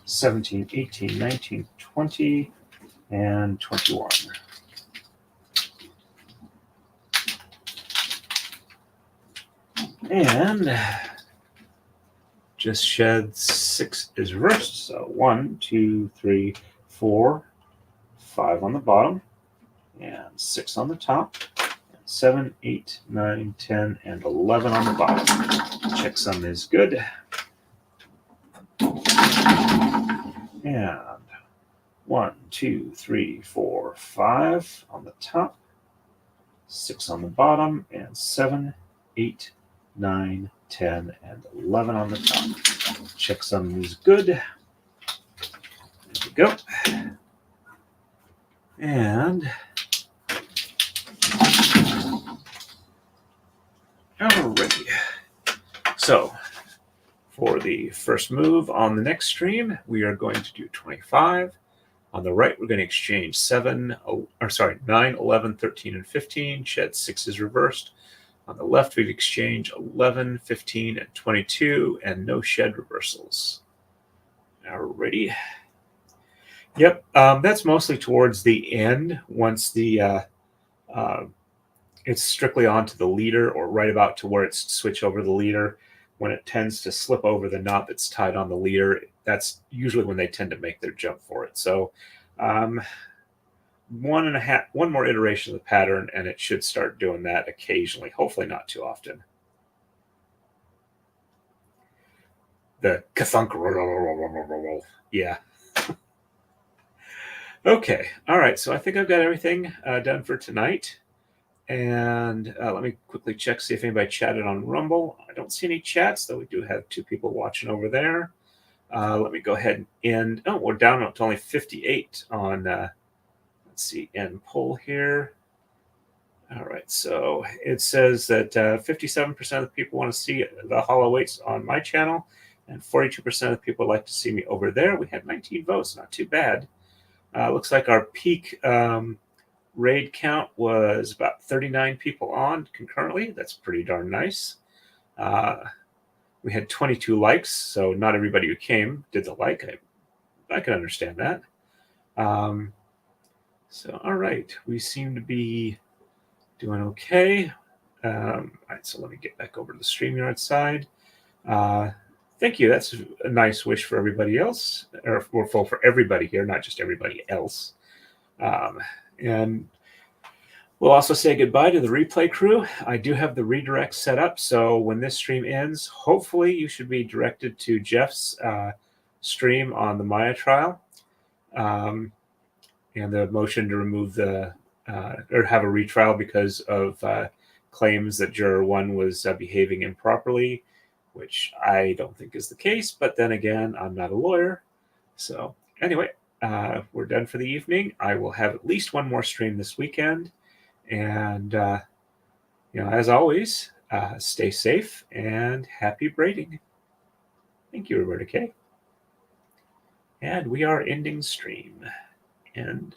17, 18, 19, 20, and 21. And just shed 6 is reversed. So 1, 2, 3, 4, 5 on the bottom, and 6 on the top, and 7, 8, 9, 10, and 11 on the bottom. Checksum is good. And 1, 2, 3, 4, 5 on the top, 6 on the bottom, and 7, 8, 9, 10, and 11 on the top. Checksum is good. There we go. And alrighty. So for the first move on the next stream, we are going to do 25. On the right, we're going to exchange 9, 11, 13, and 15. Shed 6 is reversed. On the left, we'd exchange 11, 15, and 22, and no shed reversals. Alrighty. Yep, that's mostly towards the end, once the it's strictly onto the leader, or right about to where it's switch over the leader. When it tends to slip over the knot that's tied on the leader, that's usually when they tend to make their jump for it. So one more iteration of the pattern, and it should start doing that occasionally, hopefully not too often. The kathunk, yeah. Okay, all right, so I think I've got everything done for tonight. And let me quickly check, see if anybody chatted on Rumble. I don't see any chats, though we do have 2 people watching over there. Let me go ahead and end. Oh, we're down to only 58 on, let's see, end poll here. All right, so it says that 57% of the people want to see the Hollow Weights on my channel, and 42% of the people like to see me over there. We had 19 votes, not too bad. Looks like our peak raid count was about 39 people on concurrently. That's pretty darn nice. We had 22 likes, so not everybody who came did the like. I can understand that. So, all right, we seem to be doing okay. All right, so let me get back over to the StreamYard side. Thank you. That's a nice wish for everybody else, or for everybody here, not just everybody else. And we'll also say goodbye to the replay crew. I do have the redirect set up, so when this stream ends, hopefully you should be directed to Jeff's stream on the Maya trial, and the motion to remove the or have a retrial because of claims that Juror 1 was behaving improperly, which I don't think is the case, but then again, I'm not a lawyer. So anyway, we're done for the evening. I will have at least one more stream this weekend. And, as always, stay safe and happy braiding. Thank you, Roberta K. And we are ending stream. And